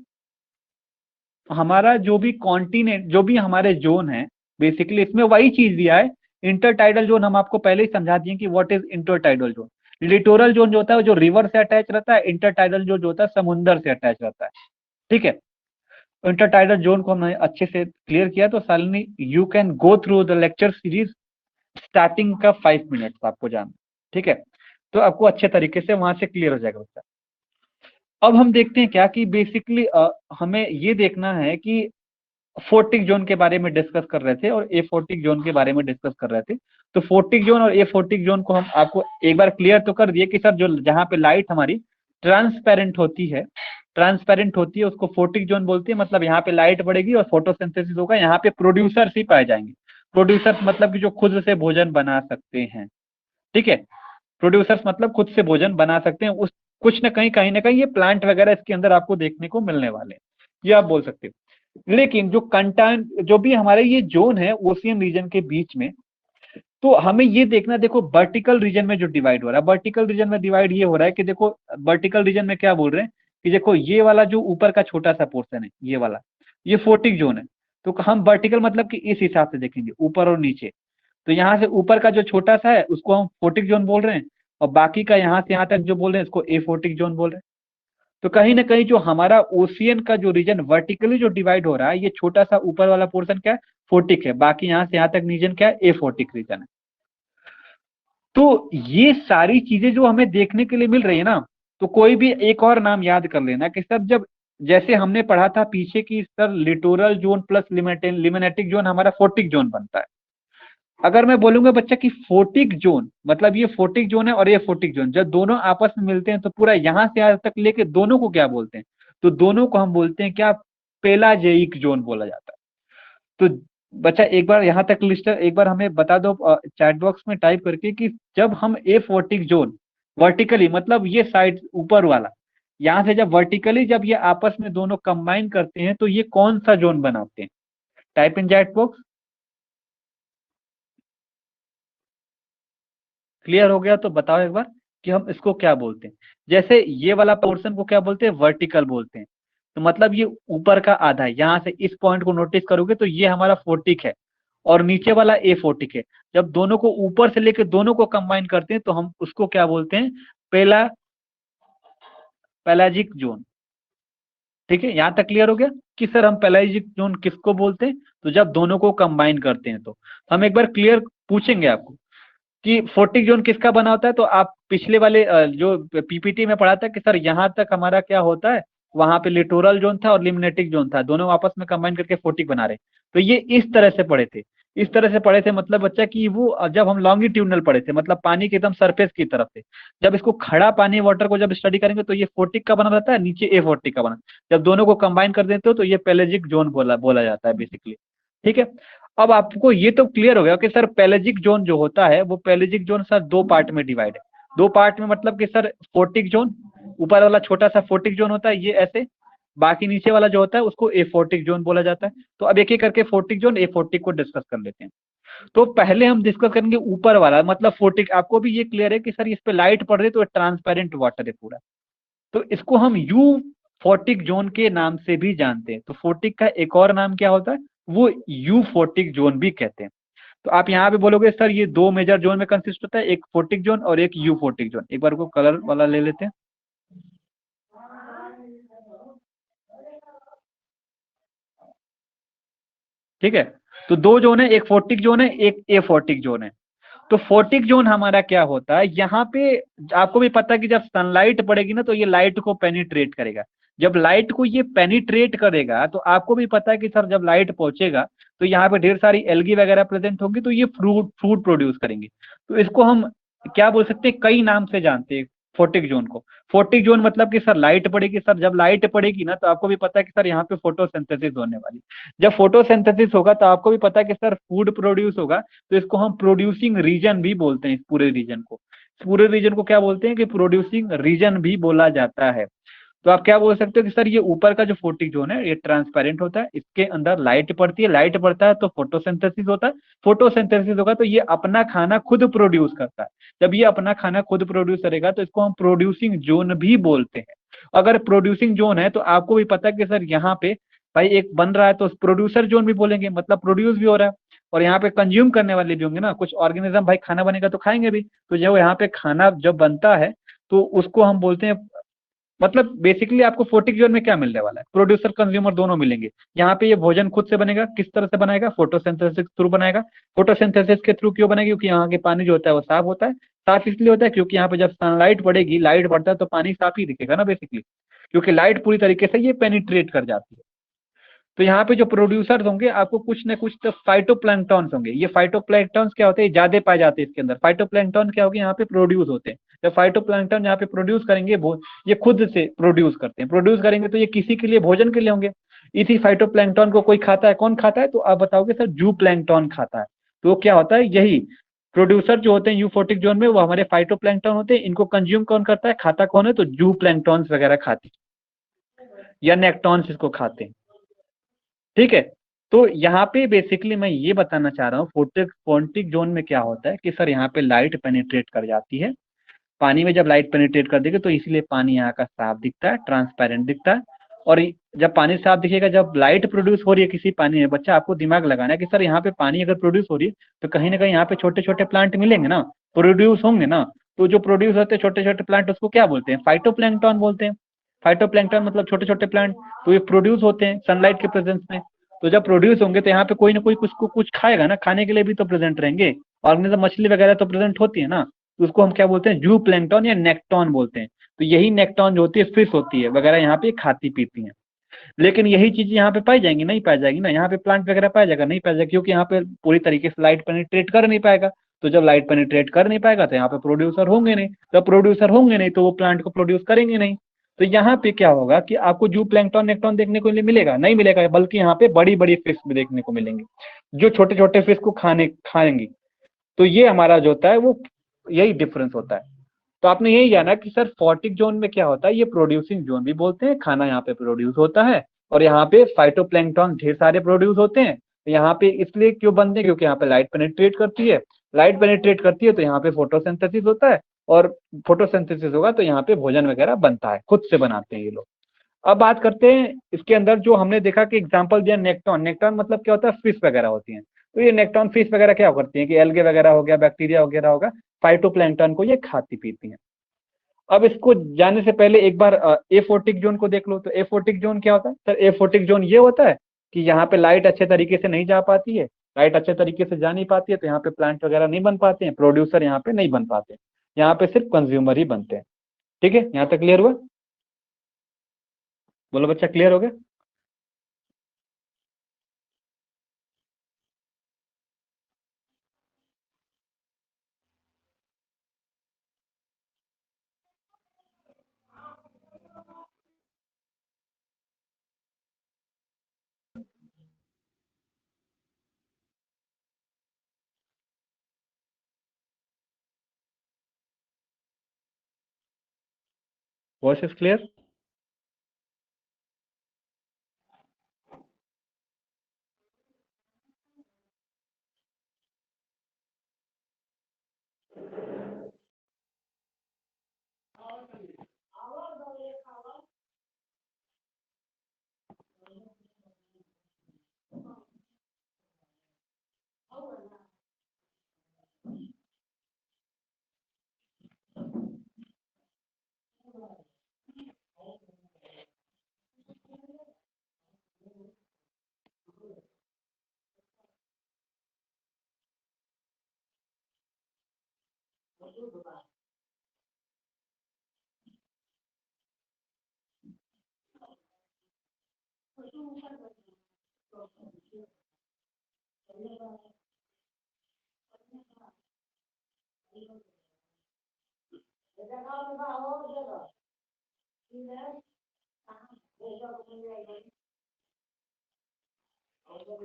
हमारा जो भी कॉन्टिनेंट, जो भी हमारे जोन है, बेसिकली इसमें वही चीज दिया है। इंटरटाइडल जोन हम आपको पहले ही समझा दिए कि what is intertidal zone. Littoral zone जो होता है जो रिवर से अटैच रहता है, इंटरटाइडल जो होता है समुंदर से अटैच रहता है। ठीक है, इंटरटाइडल जोन को हमने अच्छे से क्लियर किया। तो Shalini you can go through the lecture series starting का 5 मिनट आपको जानना। ठीक है, तो आपको अच्छे तरीके से वहां से क्लियर हो जाएगा बच्चा। अब हम देखते हैं क्या कि बेसिकली हमें ये देखना है कि फोर्टिक जोन के बारे में डिस्कस कर रहे थे और ए फोर्टिक जोन के बारे में डिस्कस कर रहे थे। तो फोर्टिक जोन और ए फोर्टिक जोन को हम आपको एक बार क्लियर तो कर दिए कि सर जो जहां पे लाइट हमारी ट्रांसपेरेंट होती है, ट्रांसपेरेंट होती है उसको फोटिक जोन बोलती है। मतलब यहाँ पे लाइट पड़ेगी और फोटोसिंथेसिस होगा, यहाँ पे प्रोड्यूसर्स ही पाए जाएंगे। प्रोड्यूसर्स मतलब कि जो खुद से भोजन बना सकते हैं, ठीक है। प्रोड्यूसर्स मतलब खुद से भोजन बना सकते हैं, उस कुछ कहीं ना कहीं ये प्लांट वगैरह इसके अंदर आपको देखने को मिलने वाले हैं, ये आप बोल सकते हो। लेकिन जो कंटेंट जो भी हमारे ये जोन है ओशियन रीजन के बीच में, तो हमें ये देखना, देखो वर्टिकल रीजन में जो डिवाइड हो रहा है, वर्टिकल रीजन में डिवाइड ये हो रहा है कि देखो वर्टिकल रीजन में क्या बोल रहे हैं कि देखो ये वाला जो ऊपर का छोटा सा पोर्शन है ये वाला, ये फोटिक जोन है। तो हम वर्टिकल मतलब कि इस हिसाब से देखेंगे ऊपर और नीचे। तो यहाँ से ऊपर का जो छोटा सा है उसको हम फोटिक जोन बोल रहे हैं, और बाकी का यहाँ से यहाँ तक जो बोल रहे हैं इसको ए फोटिक जोन बोल रहे हैं। तो कहीं ना कहीं जो हमारा ओशियन का जो रीजन वर्टिकली जो डिवाइड हो रहा है, ये छोटा सा ऊपर वाला पोर्शन क्या है, फोटिक है, बाकी यहाँ से यहाँ तक रीजन क्या है, ए फोटिक रीजन है। तो ये सारी चीजें जो हमें देखने के लिए मिल रही है ना, तो कोई भी एक और नाम याद कर लेना कि सर जब जैसे हमने पढ़ा था पीछे की sir littoral zone plus limnetic zone हमारा फोटिक जोन बनता है। अगर मैं बोलूंगा बच्चा कि फोटिक जोन मतलब ये फोटिक जोन है और ये फोटिक जोन जब दोनों आपस में मिलते हैं तो पूरा यहां से यहां तक लेके दोनों को क्या बोलते हैं, तो दोनों को हम बोलते हैं क्या, पेलाजेइक जोन बोला जाता है। तो बच्चा एक बार यहाँ तक लिस्ट एक बार हमें बता दो चैट बॉक्स में टाइप करके कि जब हम ए फोर्टिक जोन वर्टिकली मतलब ये साइड ऊपर वाला यहाँ से जब वर्टिकली जब ये आपस में दोनों कंबाइन करते हैं तो ये कौन सा जोन बनाते हैं, type in chat box. Clear हो गया तो बताओ एक बार कि हम इसको क्या बोलते हैं। जैसे ये वाला पोर्शन को क्या बोलते हैं, वर्टिकल बोलते हैं। तो मतलब ये ऊपर का आधा है, यहां से इस पॉइंट को नोटिस करोगे तो ये हमारा फोर्टिक है और नीचे वाला ए फोर्टिक है। जब दोनों को ऊपर से लेकर दोनों को कंबाइन करते हैं तो हम उसको क्या बोलते हैं, पेला पेलाजिक जोन। ठीक है, यहां तक क्लियर हो गया कि सर हम पेलाजिक जोन किसको बोलते हैं, तो जब दोनों को कंबाइन करते हैं। तो हम एक बार क्लियर पूछेंगे आपको कि फोर्टिक जोन किसका बना होता है, तो आप पिछले वाले जो पीपीटी में पढ़ा था कि सर यहाँ तक हमारा क्या होता है, वहां पे लिटोरल जोन था और लिमनेटिक जोन था, दोनों आपस में कंबाइन करके फोर्टिक बना रहे। तो ये इस तरह से पढ़े थे, इस तरह से पढ़े थे मतलब बच्चा कि वो जब हम लॉन्गिट्यूडनल पढ़े थे मतलब पानी के एकदम सरफेस की तरफ से, जब इसको खड़ा पानी वाटर को जब स्टडी करेंगे तो ये फोर्टिक का बना रहता है, नीचे ए फोर्टिक का बना। जब दोनों को कंबाइन कर देते हो तो ये पेलेजिक जोन बोला बोला जाता है बेसिकली। ठीक है, अब आपको ये तो क्लियर हो गया कि सर पेलेजिक जोन जो होता है वो पेलेजिक जोन सर दो पार्ट में डिवाइड है। दो पार्ट में मतलब कि सर फोर्टिक जोन ऊपर वाला छोटा सा फोर्टिक जोन होता है ये ऐसे, बाकी नीचे वाला जो होता है उसको ए फोर्टिक जोन बोला जाता है। तो अब एक एक करके फोर्टिक जोन ए फोर्टिक को डिस्कस कर लेते हैं। तो पहले हम डिस्कस करेंगे ऊपर वाला मतलब फोर्टिक। आपको भी ये क्लियर है कि सर इस पे लाइट पड़ रही है तो ट्रांसपेरेंट वाटर है पूरा, तो इसको हम यू फोर्टिक जोन के नाम से भी जानते हैं। तो फोर्टिक का एक और नाम क्या होता है, वो यू फोर्टिक जोन भी कहते हैं। तो आप यहाँ पे बोलोगे सर ये दो मेजर जोन में कंसिस्ट होता है, एक फोर्टिक जोन और एक यू फोर्टिक जोन। एक बार को कलर वाला ले लेते हैं। ठीक है, तो दो जोन है, एक फोर्टिक जोन है एक ए फोर्टिक जोन है। तो फोर्टिक जोन हमारा क्या होता है, यहाँ पे आपको भी पता है कि जब सनलाइट पड़ेगी ना तो ये लाइट को पेनिट्रेट करेगा। जब लाइट को ये पेनिट्रेट करेगा तो आपको भी पता है कि सर जब लाइट पहुंचेगा तो यहाँ पे ढेर सारी एल्गी वगैरह प्रेजेंट होंगी तो ये फ्रूट फ्रूट प्रोड्यूस करेंगे। तो इसको हम क्या बोल सकते हैं, कई नाम से जानते हैं फोर्टिक जोन को। फोर्टिक जोन मतलब कि सर लाइट पड़ेगी, सर जब लाइट पड़ेगी ना तो आपको भी पता है कि सर यहाँ पे फोटोसिंथेसिस होने वाली। जब फोटोसिंथेसिस होगा तो आपको भी पता है कि सर फूड प्रोड्यूस होगा। तो इसको हम प्रोड्यूसिंग रीजन भी बोलते हैं, इस पूरे रीजन को, इस पूरे रीजन को क्या बोलते हैं कि प्रोड्यूसिंग रीजन भी बोला जाता है। तो आप क्या बोल सकते हो कि सर ये ऊपर का जो फोर्टिक जोन है ये ट्रांसपेरेंट होता है, इसके अंदर लाइट पड़ती है, लाइट पड़ता है तो फोटोसिंथेसिस होता है, फोटोसिंथेसिस होगा तो ये अपना खाना खुद प्रोड्यूस करता है। जब ये अपना खाना खुद प्रोड्यूस करेगा तो इसको हम प्रोड्यूसिंग जोन भी बोलते हैं। अगर प्रोड्यूसिंग जोन है तो आपको भी पता है कि सर यहाँ पे भाई एक बन रहा है तो प्रोड्यूसर जोन भी बोलेंगे, मतलब प्रोड्यूस भी हो रहा है। और यहाँ पे कंज्यूम करने वाले भी होंगे ना, कुछ ऑर्गेनिज्म भाई खाना बनेगा तो खाएंगे भी, तो जब यहाँ पे खाना जब बनता है तो उसको हम बोलते हैं। मतलब बेसिकली आपको फोर्टिक जोन में क्या मिलने वाला है, प्रोड्यूसर कंज्यूमर दोनों मिलेंगे। यहाँ पे ये भोजन खुद से बनेगा, किस तरह से बनाएगा, फोटोसिंथेसिस थ्रू बनाएगा। फोटोसिंथेसिस के थ्रू क्यों बनेगा, क्योंकि यहाँ के पानी जो होता है वो साफ होता है। साफ इसलिए होता है क्योंकि यहाँ पे जब सनलाइट पड़ेगी, लाइट पड़ता है तो पानी साफ ही दिखेगा ना बेसिकली, क्योंकि लाइट पूरी तरीके से ये पेनिट्रेट कर जाती है। तो यहाँ पे जो प्रोड्यूसर्स होंगे आपको कुछ न कुछ तो फाइटोप्लैंक्टॉन्स होंगे। ये फाइटोप्लैंक्टॉन्स क्या होते हैं, ज्यादा पाए जाते हैं इसके अंदर। फाइटोप्लैंक्टॉन क्या होगी, यहाँ पे प्रोड्यूस होते हैं। जब फाइटोप्लैंक्टन यहाँ पे प्रोड्यूस करेंगे, ये खुद से प्रोड्यूस करते हैं, प्रोड्यूस करेंगे तो ये किसी के लिए भोजन के लिए होंगे। इसी फाइटोप्लैंक्टन को कोई खाता है, कौन खाता है? तो आप बताओगे सर जू प्लैंक्टन खाता है। तो वो क्या होता है, यही प्रोड्यूसर जो होते हैं यूफोटिक जोन में, वो हमारे फाइटोप्लैंक्टन होते हैं। इनको कंज्यूम कौन करता है, खाता कौन है? तो जू प्लैंक्टन्स वगैरह खाते हैं, या नेक्टॉन्स इसको खाते हैं। ठीक है, तो यहाँ पे बेसिकली मैं ये बताना चाह रहा हूँ, फोटिक जोन में क्या होता है कि सर यहाँ पे लाइट पेनिट्रेट कर जाती है। पानी में जब लाइट पेनिट्रेट कर देगी तो इसीलिए पानी यहाँ का साफ दिखता है, ट्रांसपेरेंट दिखता है। और जब पानी साफ दिखेगा, जब लाइट प्रोड्यूस हो रही है किसी पानी में, बच्चा आपको दिमाग लगाना है कि सर यहाँ पे पानी अगर प्रोड्यूस हो रही है तो कहीं ना कहीं यहाँ पे छोटे छोटे प्लांट मिलेंगे ना, प्रोड्यूस होंगे ना। तो जो प्रोड्यूस होते हैं छोटे छोटे प्लांट, उसको क्या बोलते हैं? फाइटोप्लैंक्टन बोलते हैं। फाइटोप्लैंक्टन मतलब छोटे छोटे प्लांट। तो ये प्रोड्यूस होते हैं सनलाइट के प्रेजेंस में। तो जब प्रोड्यूस होंगे तो यहाँ पे कोई ना कोई कुछ खाएगा ना, खाने के लिए भी तो प्रेजेंट रहेंगे। ऑर्गेनिज्म, मछली वगैरह तो प्रेजेंट होती है ना, तो उसको हम क्या बोलते हैं? जू प्लैंक्टन या नेक्टॉन बोलते हैं। तो यही नेक्टॉन जो होती है, फिश होती है वगैरह, यहाँ पे खाती पीती हैं। लेकिन यही चीज यहाँ पे पाई जाएंगी? नहीं पाई जाएगी ना। यहाँ पे प्लांट वगैरह पाया जाएगा? नहीं पाया जाएगा, क्योंकि यहाँ पे पूरी तरीके से लाइट पेनिट्रेट कर नहीं पाएगा। तो जब लाइट पेनिट्रेट कर नहीं पाएगा तो यहाँ पे प्रोड्यूसर होंगे नहीं। जब प्रोड्यूसर होंगे नहीं तो वो प्लांट को प्रोड्यूस करेंगे नहीं। तो यहाँ पे क्या होगा कि आपको जू प्लैंक्टन नेक्टॉन देखने को मिलेगा? नहीं मिलेगा, बल्कि यहाँ पे बड़ी बड़ी फिश भी देखने को मिलेंगे जो छोटे छोटे फिश को खाएंगी। तो ये हमारा जो होता है वो यही डिफरेंस होता है। तो आपने यही जाना कि सर फोटिक जोन में क्या होता है, ये प्रोड्यूसिंग जोन भी बोलते हैं, खाना यहाँ पे प्रोड्यूस होता है। और यहाँ पे फाइटोप्लैंक्टन ढेर सारे प्रोड्यूस होते हैं। यहाँ पे इसलिए क्यों बनते हैं? क्योंकि यहाँ पे लाइट पेनिट्रेट करती है। लाइट पेनिट्रेट करती है तो यहाँ पे फोटोसिंथेसिस होता है, और फोटोसिंथेसिस होगा तो यहाँ पे भोजन वगैरह बनता है, खुद से बनाते हैं ये लोग। अब बात करते हैं इसके अंदर जो हमने देखा कि एग्जांपल दिया नेक्टॉन। नेक्टॉन मतलब क्या होता है? फिश वगैरह होती हैं। तो ये नेक्टॉन फिश वगैरह क्या करती हैं कि एल्गे वगैरह हो गया, बैक्टीरिया वगैरह होगा, फाइटोप्लैंक्टन को ये खाती पीती हैं। अब इसको जाने से पहले एक बार एफोटिक जोन को देख लो। तो एफोटिक जोन क्या होता है? सर एफोटिक जोन ये होता है कि यहाँ पे लाइट अच्छे तरीके से नहीं जा पाती है। लाइट अच्छे तरीके से जा नहीं पाती है तो यहाँ पे प्लांट वगैरह नहीं बन पाते हैं, प्रोड्यूसर यहाँ पे नहीं बन पाते, यहाँ पे सिर्फ कंज्यूमर ही बनते हैं। ठीक है, यहाँ तक क्लियर हुआ? बोलो बच्चा, क्लियर हो गया? Voice is clear?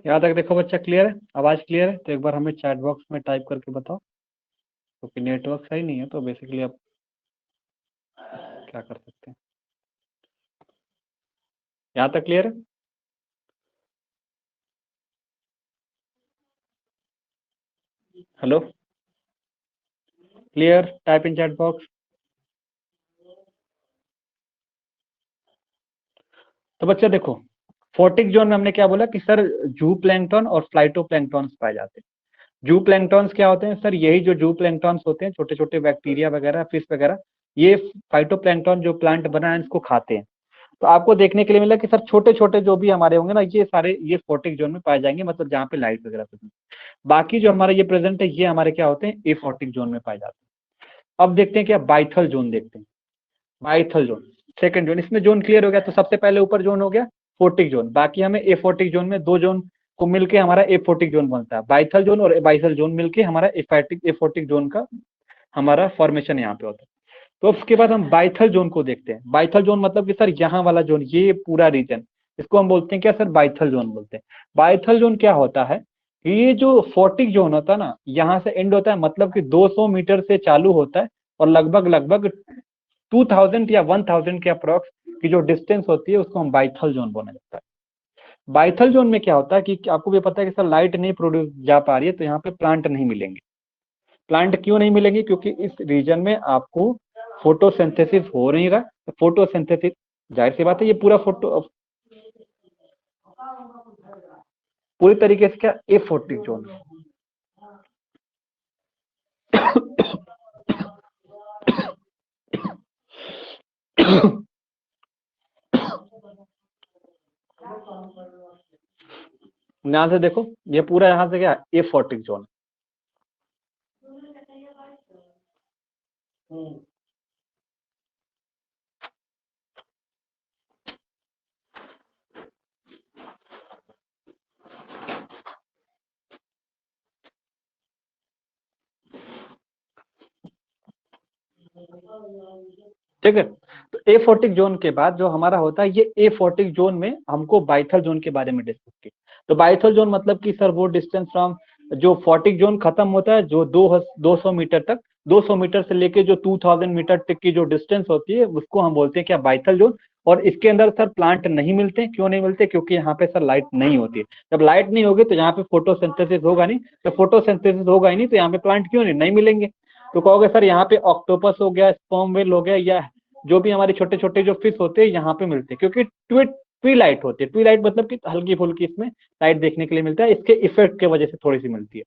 यहाँ तक देखो बच्चा, क्लियर है? आवाज क्लियर है? तो एक बार हमें चैट बॉक्स में टाइप करके बताओ, क्योंकि नेटवर्क सही नहीं है तो बेसिकली आप क्या कर सकते हैं। यहाँ तक क्लियर है? Hello, clear? Type in chat box. तो बच्चा देखो, फोटिक जोन में हमने क्या बोला कि सर जू प्लैंक्टन और फ्लाइटोप्लैंक्टन्स पाए जाते हैं। जू प्लैंक्टन्स क्या होते हैं सर? यही जो जू प्लैंक्टन्स होते हैं, छोटे छोटे बैक्टीरिया वगैरह, फिश वगैरह, ये फाइटोप्लैंक्टन जो प्लांट बना है इसको खाते हैं। तो आपको देखने के लिए मिला कि सर छोटे छोटे जो भी हमारे होंगे ना, ये सारे ये फोटिक जोन में पाए जाएंगे, मतलब जहाँ पे लाइट वगैरह प्रेजेंट। बाकी जो हमारे ये प्रेजेंट है, ये हमारे क्या होते हैं? ए फोटिक जोन में पाए जाते हैं। अब देखते हैं क्या बाइथल जोन देखते हैं। बाइथल जोन सेकंड जोन, इसमें जोन क्लियर हो गया। तो सबसे पहले ऊपर जोन हो गया फोटिक जोन, बाकी हमें ए फोटिक जोन में दो जोन को मिलके हमारा ए फोटिक जोन बनता है। बाइथल जोन और बाइथल जोन मिलके हमारा ए फोटिक जोन का हमारा फॉर्मेशन यहाँ पे होता है। तो उसके बाद हम बाइथल जोन को देखते हैं। बाइथल जोन मतलब कि सर यहाँ वाला जोन, ये पूरा रीजन, इसको हम बोलते हैं क्या सर, बाइथल जोन बोलते हैं। बाइथल जोन क्या होता है कि ये जो फोर्टिक जोन होता है ना, यहाँ से एंड होता है, मतलब कि 200 मीटर से चालू होता है और लगभग लगभग 2000 या 1000 के अप्रोक्स की जो डिस्टेंस होती है उसको हम बाइथल जोन बोला जाता है। बाइथल जोन में क्या होता है कि आपको भी पता है कि सर लाइट नहीं प्रोड्यूस जा पा रही है, तो यहाँ पे प्लांट नहीं मिलेंगे। प्लांट क्यों नहीं मिलेंगे? क्योंकि इस रीजन में आपको फोटोसिंथेसिस हो नहीं रहा। तो फोटोसिंथेसिस, जाहिर सी बात है, ये पूरा पूरी तरीके से क्या एफोर्टिक जोन। यहां से देखो, ये पूरा यहां से क्या एफोर्टिक जोन। ठीक है, तो एफोर्टिक जोन के बाद जो हमारा होता है, ये एफोर्टिक जोन में हमको बाइथल जोन के बारे में डिस्कस की। तो बाइथल जोन मतलब कि सर वो डिस्टेंस फ्रॉम जो फोर्टिक जोन खत्म होता है, जो 200 मीटर तक, 200 मीटर से लेके जो 2000 मीटर तक की जो डिस्टेंस होती है उसको हम बोलते हैं क्या, बाइथल जोन। और इसके अंदर सर प्लांट नहीं मिलते। क्यों नहीं मिलते? क्योंकि यहाँ पे सर लाइट नहीं होती है। जब लाइट नहीं होगी तो यहाँ पे फोटोसिंथेसिस होगा नहीं, तो फोटोसिंथेसिस होगा ही नहीं, तो यहाँ पे प्लांट क्यों नहीं मिलेंगे। तो कहोगे सर यहाँ पे ऑक्टोपस हो गया, स्पर्म व्हेल हो गया, या जो भी हमारे छोटे छोटे जो फिश होते हैं यहाँ पे मिलते हैं, क्योंकि ट्वी लाइट होती है। ट्वी लाइट मतलब कि हल्की फुल्की इसमें लाइट देखने के लिए मिलता है, इसके इफेक्ट की वजह से थोड़ी सी मिलती है।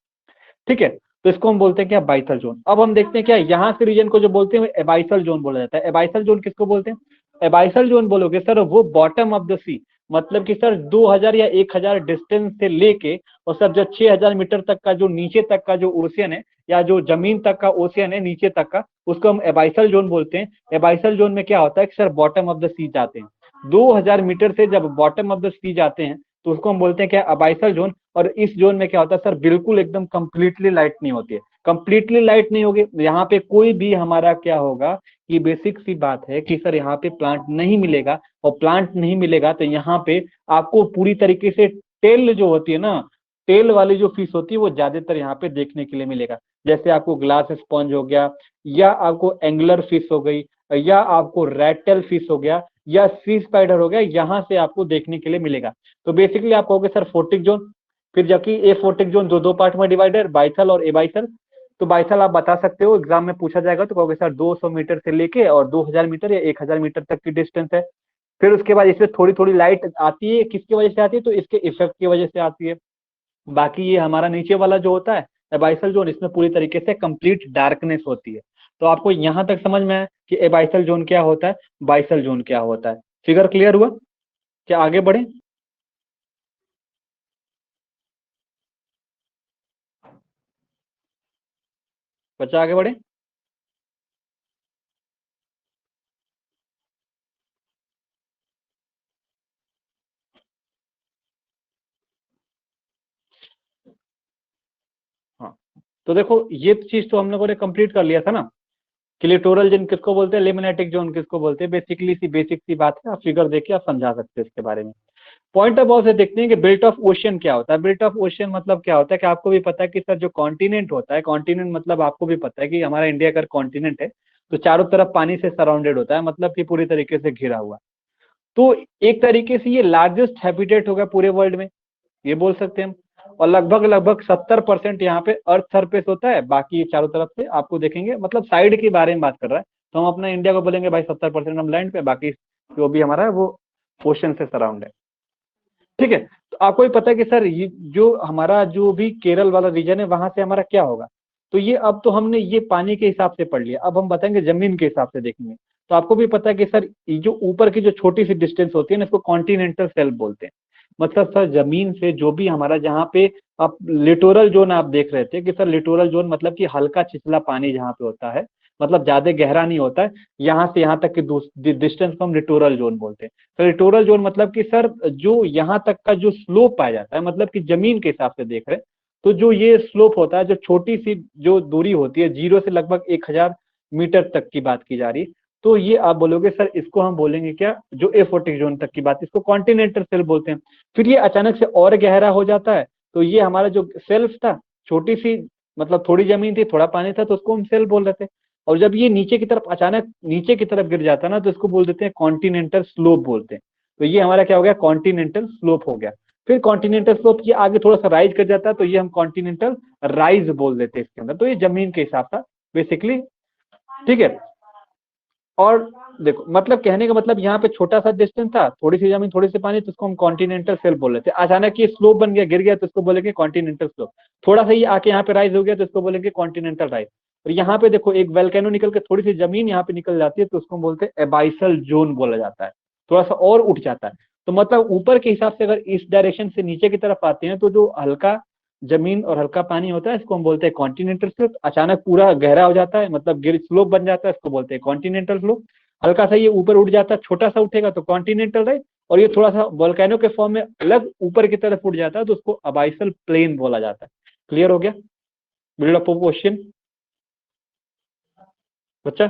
ठीक है, तो इसको हम बोलते हैं क्या, बाइथल जोन। अब हम देखते हैं क्या यहाँ के रीजन को जो बोलते हैं एबाइसल जोन बोला जाता है। एबाइसल जोन किसको बोलते हैं? एबाइसल जोन बोलोगे सर वो बॉटम ऑफ द सी, मतलब कि सर 2000 या 1000 डिस्टेंस से लेके और सर जो 6000 मीटर तक का जो नीचे तक का जो ओशियन है, या जो जमीन तक का ओशियन है नीचे तक का, उसको हम एबाइसल जोन बोलते हैं। एबाइसल जोन में क्या होता है कि सर बॉटम ऑफ द सी जाते हैं। 2000 मीटर से जब बॉटम ऑफ द सी जाते हैं तो उसको हम बोलते हैं क्या, अबाइसल जोन। और इस जोन में क्या होता है सर, बिल्कुल एकदम कंप्लीटली लाइट नहीं होती है। कंप्लीटली लाइट नहीं होगी, यहाँ पे कोई भी हमारा क्या होगा कि बेसिक सी बात है कि सर यहाँ पे प्लांट नहीं मिलेगा। और प्लांट नहीं मिलेगा तो यहाँ पे आपको पूरी तरीके से टेल जो होती है ना, टेल वाली जो फिश होती है वो ज्यादातर यहाँ पे देखने के लिए मिलेगा। जैसे आपको ग्लास स्पॉन्ज हो गया, या आपको एंगुलर फिश हो गई, या आपको रेटल फिश हो गया, या सी स्पाइडर हो गया, यहाँ से आपको देखने के लिए मिलेगा। तो बेसिकली आप कहोगे सर फोर्टिक जोन, फिर जबकि ए फोर्टिक जोन दो पार्ट में डिवाइडेड, बाइथल और एबाइथल। तो बाइथल आप बता सकते हो, एग्जाम में पूछा जाएगा तो कहोगे सर 200 मीटर से लेके और 2000 मीटर या 1000 मीटर तक की डिस्टेंस है। फिर उसके बाद इसमें थोड़ी थोड़ी लाइट आती है, किसकी वजह से आती है? तो इसके इफेक्ट की वजह से आती है। बाकी ये हमारा नीचे वाला जो होता है एबाइसल जोन, इसमें पूरी तरीके से कंप्लीट डार्कनेस होती है। तो आपको यहाँ तक समझ में आया कि एबाइसल जोन क्या होता है, बाइसल जोन क्या होता है। फिगर क्लियर हुआ? क्या आगे बढ़े? बच्चा आगे बढ़े। हाँ, तो देखो ये चीज तो हम लोगों ने कंप्लीट कर लिया था ना, कि लिटोरल जोन किसको बोलते हैं, लिमिनेटिक जोन किसको बोलते हैं। बेसिकली सी बेसिक सी बात है, आप फिगर देख के आप समझा सकते हैं इसके बारे में। पॉइंट ऑफ व्यू से देखते हैं कि बिल्ट ऑफ ओशियन क्या होता है। बिल्ट ऑफ ओशियन मतलब क्या होता है कि आपको भी पता है कि सर जो कॉन्टिनेंट होता है, कॉन्टिनेंट मतलब आपको भी पता है कि हमारा इंडिया का कॉन्टिनेंट है, तो चारों तरफ पानी से सराउंडेड होता है, मतलब कि पूरी तरीके से घिरा हुआ। तो एक तरीके से ये लार्जेस्ट हैबिटेट होगा पूरे वर्ल्ड में, ये बोल सकते हैं हम। और लगभग लगभग 70% यहाँ पे अर्थ सरफेस होता है, बाकी चारों तरफ से आपको देखेंगे, मतलब साइड के बारे में बात कर रहा है। तो हम अपना इंडिया को बोलेंगे भाई 70% हम लैंड पे, बाकी जो भी हमारा है वो ओशन से सराउंड है। ठीक है, तो आपको भी पता है कि सर ये जो हमारा जो भी केरल वाला रीजन है वहां से हमारा क्या होगा। तो ये अब तो हमने ये पानी के हिसाब से पढ़ लिया, अब हम बताएंगे जमीन के हिसाब से देखेंगे। तो आपको भी पता है कि सर ये जो ऊपर की जो छोटी सी डिस्टेंस होती है ना, इसको कॉन्टिनेंटल शेल्फ बोलते हैं। मतलब सर जमीन से जो भी हमारा जहाँ पे आप लिटोरल जोन आप देख रहे थे कि सर लिटोरल जोन मतलब कि हल्का छिछला पानी जहाँ पे होता है, मतलब ज्यादा गहरा नहीं होता है, यहाँ से यहाँ तक की डिस्टेंस को हम लिटोरल जोन बोलते हैं। तो लिटोरल जोन मतलब कि सर जो यहाँ तक का जो स्लोप पाया जाता है, मतलब कि जमीन के हिसाब से देख रहे हैं, तो जो ये स्लोप होता है, जो छोटी सी जो दूरी होती है 0 से लगभग 1000 मीटर तक की बात की जा रही है। तो ये आप बोलोगे सर इसको हम बोलेंगे क्या, जो एफोटिक जोन तक की बात, इसको कॉन्टिनेंटल शेल्फ बोलते हैं। फिर ये अचानक से और गहरा हो जाता है, तो ये हमारा जो शेल्फ था, छोटी सी मतलब थोड़ी जमीन थी, थोड़ा पानी था, तो उसको हम शेल्फ बोल रहे थे। और जब ये नीचे की तरफ अचानक नीचे की तरफ गिर जाता है ना, तो इसको बोल देते हैं कॉन्टिनेंटल स्लोप बोलते हैं। तो ये हमारा क्या हो गया, कॉन्टिनेंटल स्लोप हो गया। फिर कॉन्टिनेंटल स्लोप ये आगे थोड़ा सा राइज कर जाता है, तो ये हम कॉन्टिनेंटल राइज बोल देते हैं इसके अंदर। तो ये जमीन के हिसाब था बेसिकली, ठीक है। और देखो मतलब कहने का मतलब यहाँ पे छोटा सा डिस्टेंस था, थोड़ी सी जमीन थोड़ी सी पानी, तो उसको हम कॉन्टिनेंटल शेल्फ बोल रहे थे। अचानक ये स्लोप बन गया, गिर गया, तो इसको बोलेंगे कॉन्टिनेंटल स्लोप। थोड़ा सा ये आके यहाँ पे राइज हो गया, तो इसको बोलेंगे कॉन्टिनेंटल राइज। और यहाँ पे देखो एक वेल्केनो निकल के थोड़ी सी जमीन यहाँ पे निकल जाती है, तो उसको बोलते हैं एबाइसल जोन बोला जाता है, थोड़ा सा और उठ जाता है। तो मतलब ऊपर के हिसाब से अगर इस डायरेक्शन से नीचे की तरफ आते हैं, तो जो हल्का जमीन और हल्का पानी होता है, इसको हम बोलते हैं कॉन्टिनेंटल स्लोप। अचानक पूरा गहरा हो जाता है, मतलब गिर स्लोप बन जाता है, इसको बोलते हैं कॉन्टिनेंटल स्लोप। हल्का सा ये ऊपर उठ जाता है, छोटा सा उठेगा तो कॉन्टिनेंटल राइज। और ये थोड़ा सा वोल्केनो के फॉर्म में अलग ऊपर की तरफ उठ जाता है, तो उसको अबाइसल प्लेन बोला जाता है। क्लियर हो गया बिल्ड ऑफ क्वेश्चन बच्चा?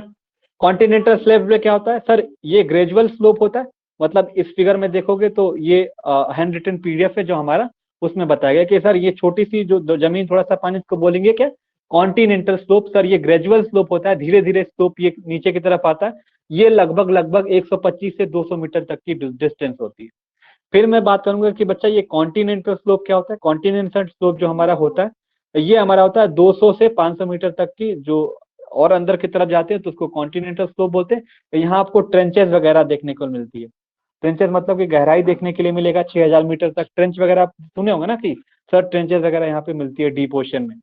कॉन्टिनेंटल स्लेब में क्या होता है सर, ये ग्रेजुअल स्लोप होता है। मतलब इस फिगर में देखोगे तो ये हैंड रिटन पीडीएफ है जो हमारा, उसमें बताया गया कि सर ये छोटी सी जो जमीन थोड़ा सा पानी, इसको बोलेंगे क्या, कॉन्टिनेंटल स्लोप। सर ये ग्रेजुअल स्लोप होता है, धीरे धीरे स्लोप ये नीचे की तरफ आता है। ये लगभग लगभग 125 से 200 मीटर तक की डिस्टेंस होती है। फिर मैं बात करूंगा कि बच्चा ये कॉन्टिनेंटल स्लोप क्या होता है। कॉन्टिनेंटल स्लोप जो हमारा होता है, ये हमारा होता है 200 से 500 मीटर तक की, जो और अंदर की तरफ जाते हैं तो उसको कॉन्टिनेंटल स्लोप बोलते हैं। तो यहाँ आपको ट्रेंचेस वगैरह देखने को मिलती है। ट्रेंचेस मतलब कि गहराई देखने के लिए मिलेगा, 6000 मीटर तक ट्रेंच वगैरह आप सुने होंगे ना कि सर ट्रेंचेस वगैरह यहाँ पे मिलती है डीप ओशन में,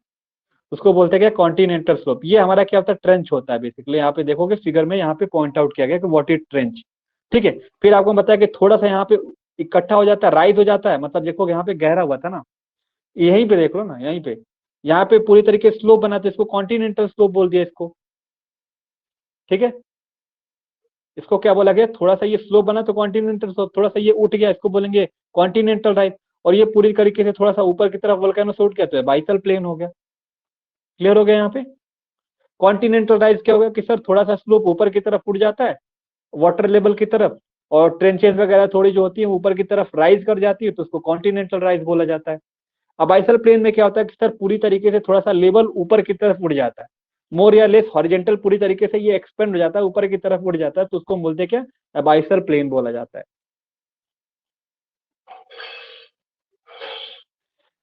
उसको बोलते हैं क्या, कॉन्टिनेंटल स्लोप। ये हमारा क्या होता है, ट्रेंच होता है बेसिकली। यहाँ पे देखोगे फिगर में यहाँ पे पॉइंट आउट किया गया कि व्हाट इज ट्रेंच, ठीक है। फिर आपको बताया कि थोड़ा सा यहाँ पे इकट्ठा हो जाता है, राइज हो जाता है, मतलब देखोगे यहाँ पे गहरा हुआ था ना, यहीं पे देख लो ना, यहीं पे यहाँ पे पूरी तरीके से स्लोप बना था, इसको कॉन्टिनेंटल स्लोप बोल दिया इसको, ठीक है। इसको क्या बोला गया, थोड़ा सा ये स्लोप बना तो कॉन्टिनेंटल स्लोप, थोड़ा सा ये उठ गया, इसको बोलेंगे कॉन्टिनेंटल राइज। और ये पूरी तरीके से थोड़ा सा ऊपर की तरफ वोल्केनो से उठ गया तो बाइसल प्लेन हो गया। क्लियर हो गया यहाँ पे? कॉन्टिनेंटल राइज क्या होगा कि सर थोड़ा सा स्लोप ऊपर की तरफ उठ जाता है वाटर लेवल की तरफ, और ट्रेंचेस वगैरह थोड़ी जो होती है ऊपर की तरफ राइज कर जाती है, तो उसको कॉन्टिनेंटल राइज बोला जाता है। अब आइसल प्लेन में क्या होता है कि सर पूरी तरीके से थोड़ा सा लेवल ऊपर की तरफ उड़ जाता है, मोर या लेस हॉरिजेंटल, पूरी तरीके से ये एक्सपेंड हो जाता है, ऊपर की तरफ उड़ जाता है, तो उसको बोलते हैं क्या, अबाइसल प्लेन बोला जाता है।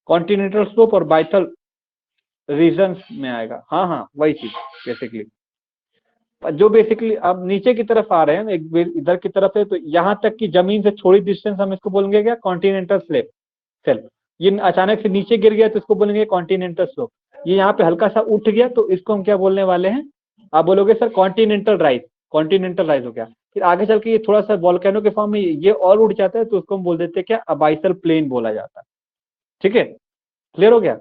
कॉन्टिनेंटल स्लोप और बाइसल रीजन में आएगा, हाँ हाँ वही चीज बेसिकली। जो बेसिकली अब नीचे की तरफ आ रहे हैं, एक इधर की तरफ है, तो यहाँ तक की जमीन से थोड़ी डिस्टेंस हम इसको बोलेंगे क्या, कॉन्टिनेंटल स्लेप सेल्फ। ये अचानक से नीचे गिर गया तो इसको बोलेंगे कॉन्टिनेंटल स्लोप। ये यहाँ पे हल्का सा उठ गया तो इसको हम क्या बोलने वाले हैं, आप बोलोगे sir continental rise, continental rise हो गया। फिर आगे चल के ये थोड़ा सा वॉल्केनो के फॉर्म में ये और उठ जाता है, तो उसको हम बोल देते हैं क्या, अबाइसल प्लेन बोला जाता है। ठीक है, क्लियर हो गया?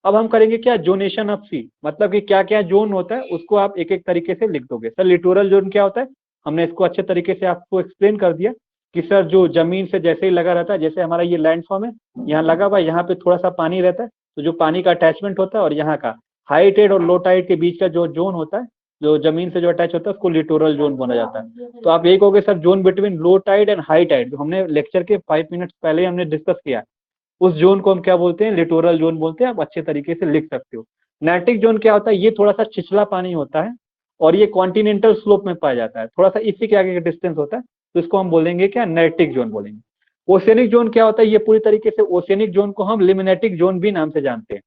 अब हम करेंगे क्या, जोनेशन ऑफ सी, मतलब कि क्या क्या जोन होता है उसको आप एक एक तरीके से लिख दोगे। सर लिटोरल जोन क्या होता है, हमने इसको अच्छे तरीके से आपको एक्सप्लेन कर दिया कि सर जो जमीन से जैसे ही लगा रहता है, जैसे हमारा ये लैंडफॉर्म है, यहाँ लगा हुआ, यहाँ पे थोड़ा सा पानी रहता है, तो जो पानी का अटैचमेंट होता है, और यहाँ का हाई टाइड और लो टाइड के बीच का जो जोन होता है, जो जमीन से जो अटैच होता है, उसको लिटोरल जोन बोला जाता है। तो आप एक हो गए sir zone between low tide and high tide, जो हमने लेक्चर के 5 मिनट पहले हमने डिस्कस किया, उस जोन को हम क्या बोलते हैं, लिटोरल जोन बोलते हैं। आप अच्छे तरीके से लिख सकते हो। नैटिक जोन क्या होता है, ये थोड़ा सा छिछला पानी होता है, और ये कॉन्टिनेंटल स्लोप में पाया जाता है, थोड़ा सा इसी के आगे का डिस्टेंस होता है, तो इसको हम बोलेंगे क्या, नैटिक जोन बोलेंगे। ओशियनिक जोन क्या होता है, ये पूरी तरीके से ओशियनिक जोन को हम लिमिनेटिक जोन भी नाम से जानते हैं।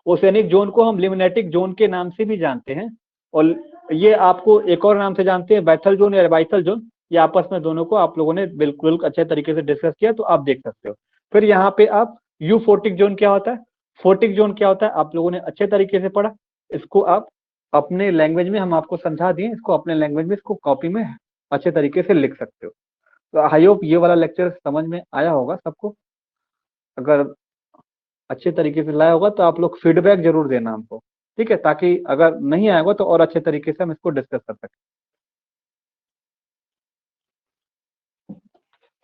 ओशियनिक जोन को हम लिमिनेटिक जोन के नाम से भी जानते हैं, और ये आपको एक और नाम से जानते हैं, बैथल जोन या बाइथल जोन। ये आपस में दोनों को आप लोगों ने बिल्कुल अच्छे तरीके से डिस्कस किया, तो आप देख सकते हो। फिर यहाँ पे आप यूफोटिक जोन क्या होता है, फोटिक जोन क्या होता है, आप लोगों ने अच्छे तरीके से पढ़ा। इसको आप अपने लैंग्वेज में हम आपको समझा दिए, इसको अपने लैंग्वेज में इसको कॉपी में अच्छे तरीके से लिख सकते हो। तो आई होप ये वाला लेक्चर समझ में आया होगा सबको। अगर अच्छे तरीके से लाया होगा तो आप लोग फीडबैक जरूर देना हमको, ठीक है, ताकि अगर नहीं आया होगा तो और अच्छे तरीके से हम इसको डिस्कस कर सकें।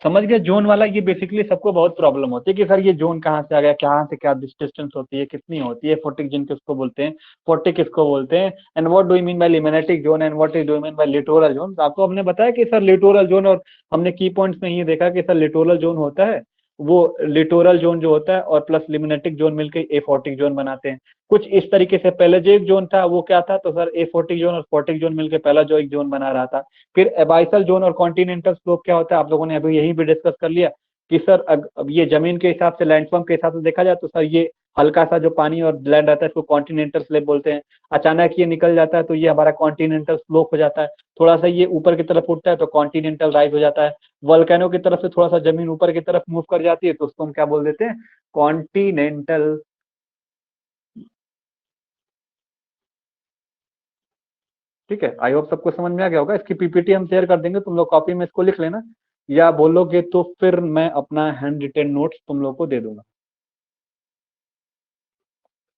समझ गए? जोन वाला ये बेसिकली सबको बहुत प्रॉब्लम होती है कि सर ये जोन कहाँ से आ गया, कहाँ से क्या डिस्टेंस होती है, कितनी होती है, फोटिक जोन किसको बोलते हैं, फोर्टिक किसको बोलते हैं, and what do you mean by limnetic zone and what do you mean by littoral zone. तो आपको हमने बताया कि सर लिटोरल जोन, और हमने की पॉइंट्स में ये देखा कि सर लिटोरल जोन होता है, वो लिटोरल जोन जो होता है और प्लस लिमिनेटिक जोन मिलकर ए फोर्टिक जोन बनाते हैं। कुछ इस तरीके से पहले जो एक जोन था वो क्या था, तो सर ए फोर्टिक जोन और फोर्टिक जोन मिलकर पहला जो एक जोन बना रहा था। फिर एबाइसल जोन और कॉन्टिनेंटल स्लोप क्या होता है, आप लोगों ने अभी यही भी डिस्कस कर लिया कि सर अब ये जमीन के हिसाब से, लैंडफॉर्म के हिसाब से देखा जाए तो सर ये हल्का सा जो पानी और लैंड रहता है इसको कॉन्टिनेंटल स्लेब बोलते हैं। अचानक ये निकल जाता है तो ये हमारा कॉन्टिनेंटल स्लोप हो जाता है। थोड़ा सा ये ऊपर की तरफ उठता है तो कॉन्टिनेंटल राइज हो जाता है। वोल्केनो की तरफ से थोड़ा सा जमीन ऊपर की तरफ मूव कर जाती है तो उसको हम क्या बोल देते हैं, कॉन्टिनेंटल। ठीक है, आई होप सबको समझ में आ गया होगा। इसकी पीपीटी हम शेयर कर देंगे, तुम लोग कॉपी में इसको लिख लेना, या बोलोगे तो फिर मैं अपना हैंड रिटेन नोट्स तुम लोग को दे दूंगा।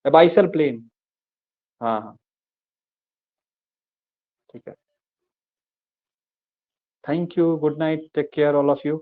एबाइसल प्लेन, हाँ हाँ, ठीक है। Thank you, good night, take care all of you.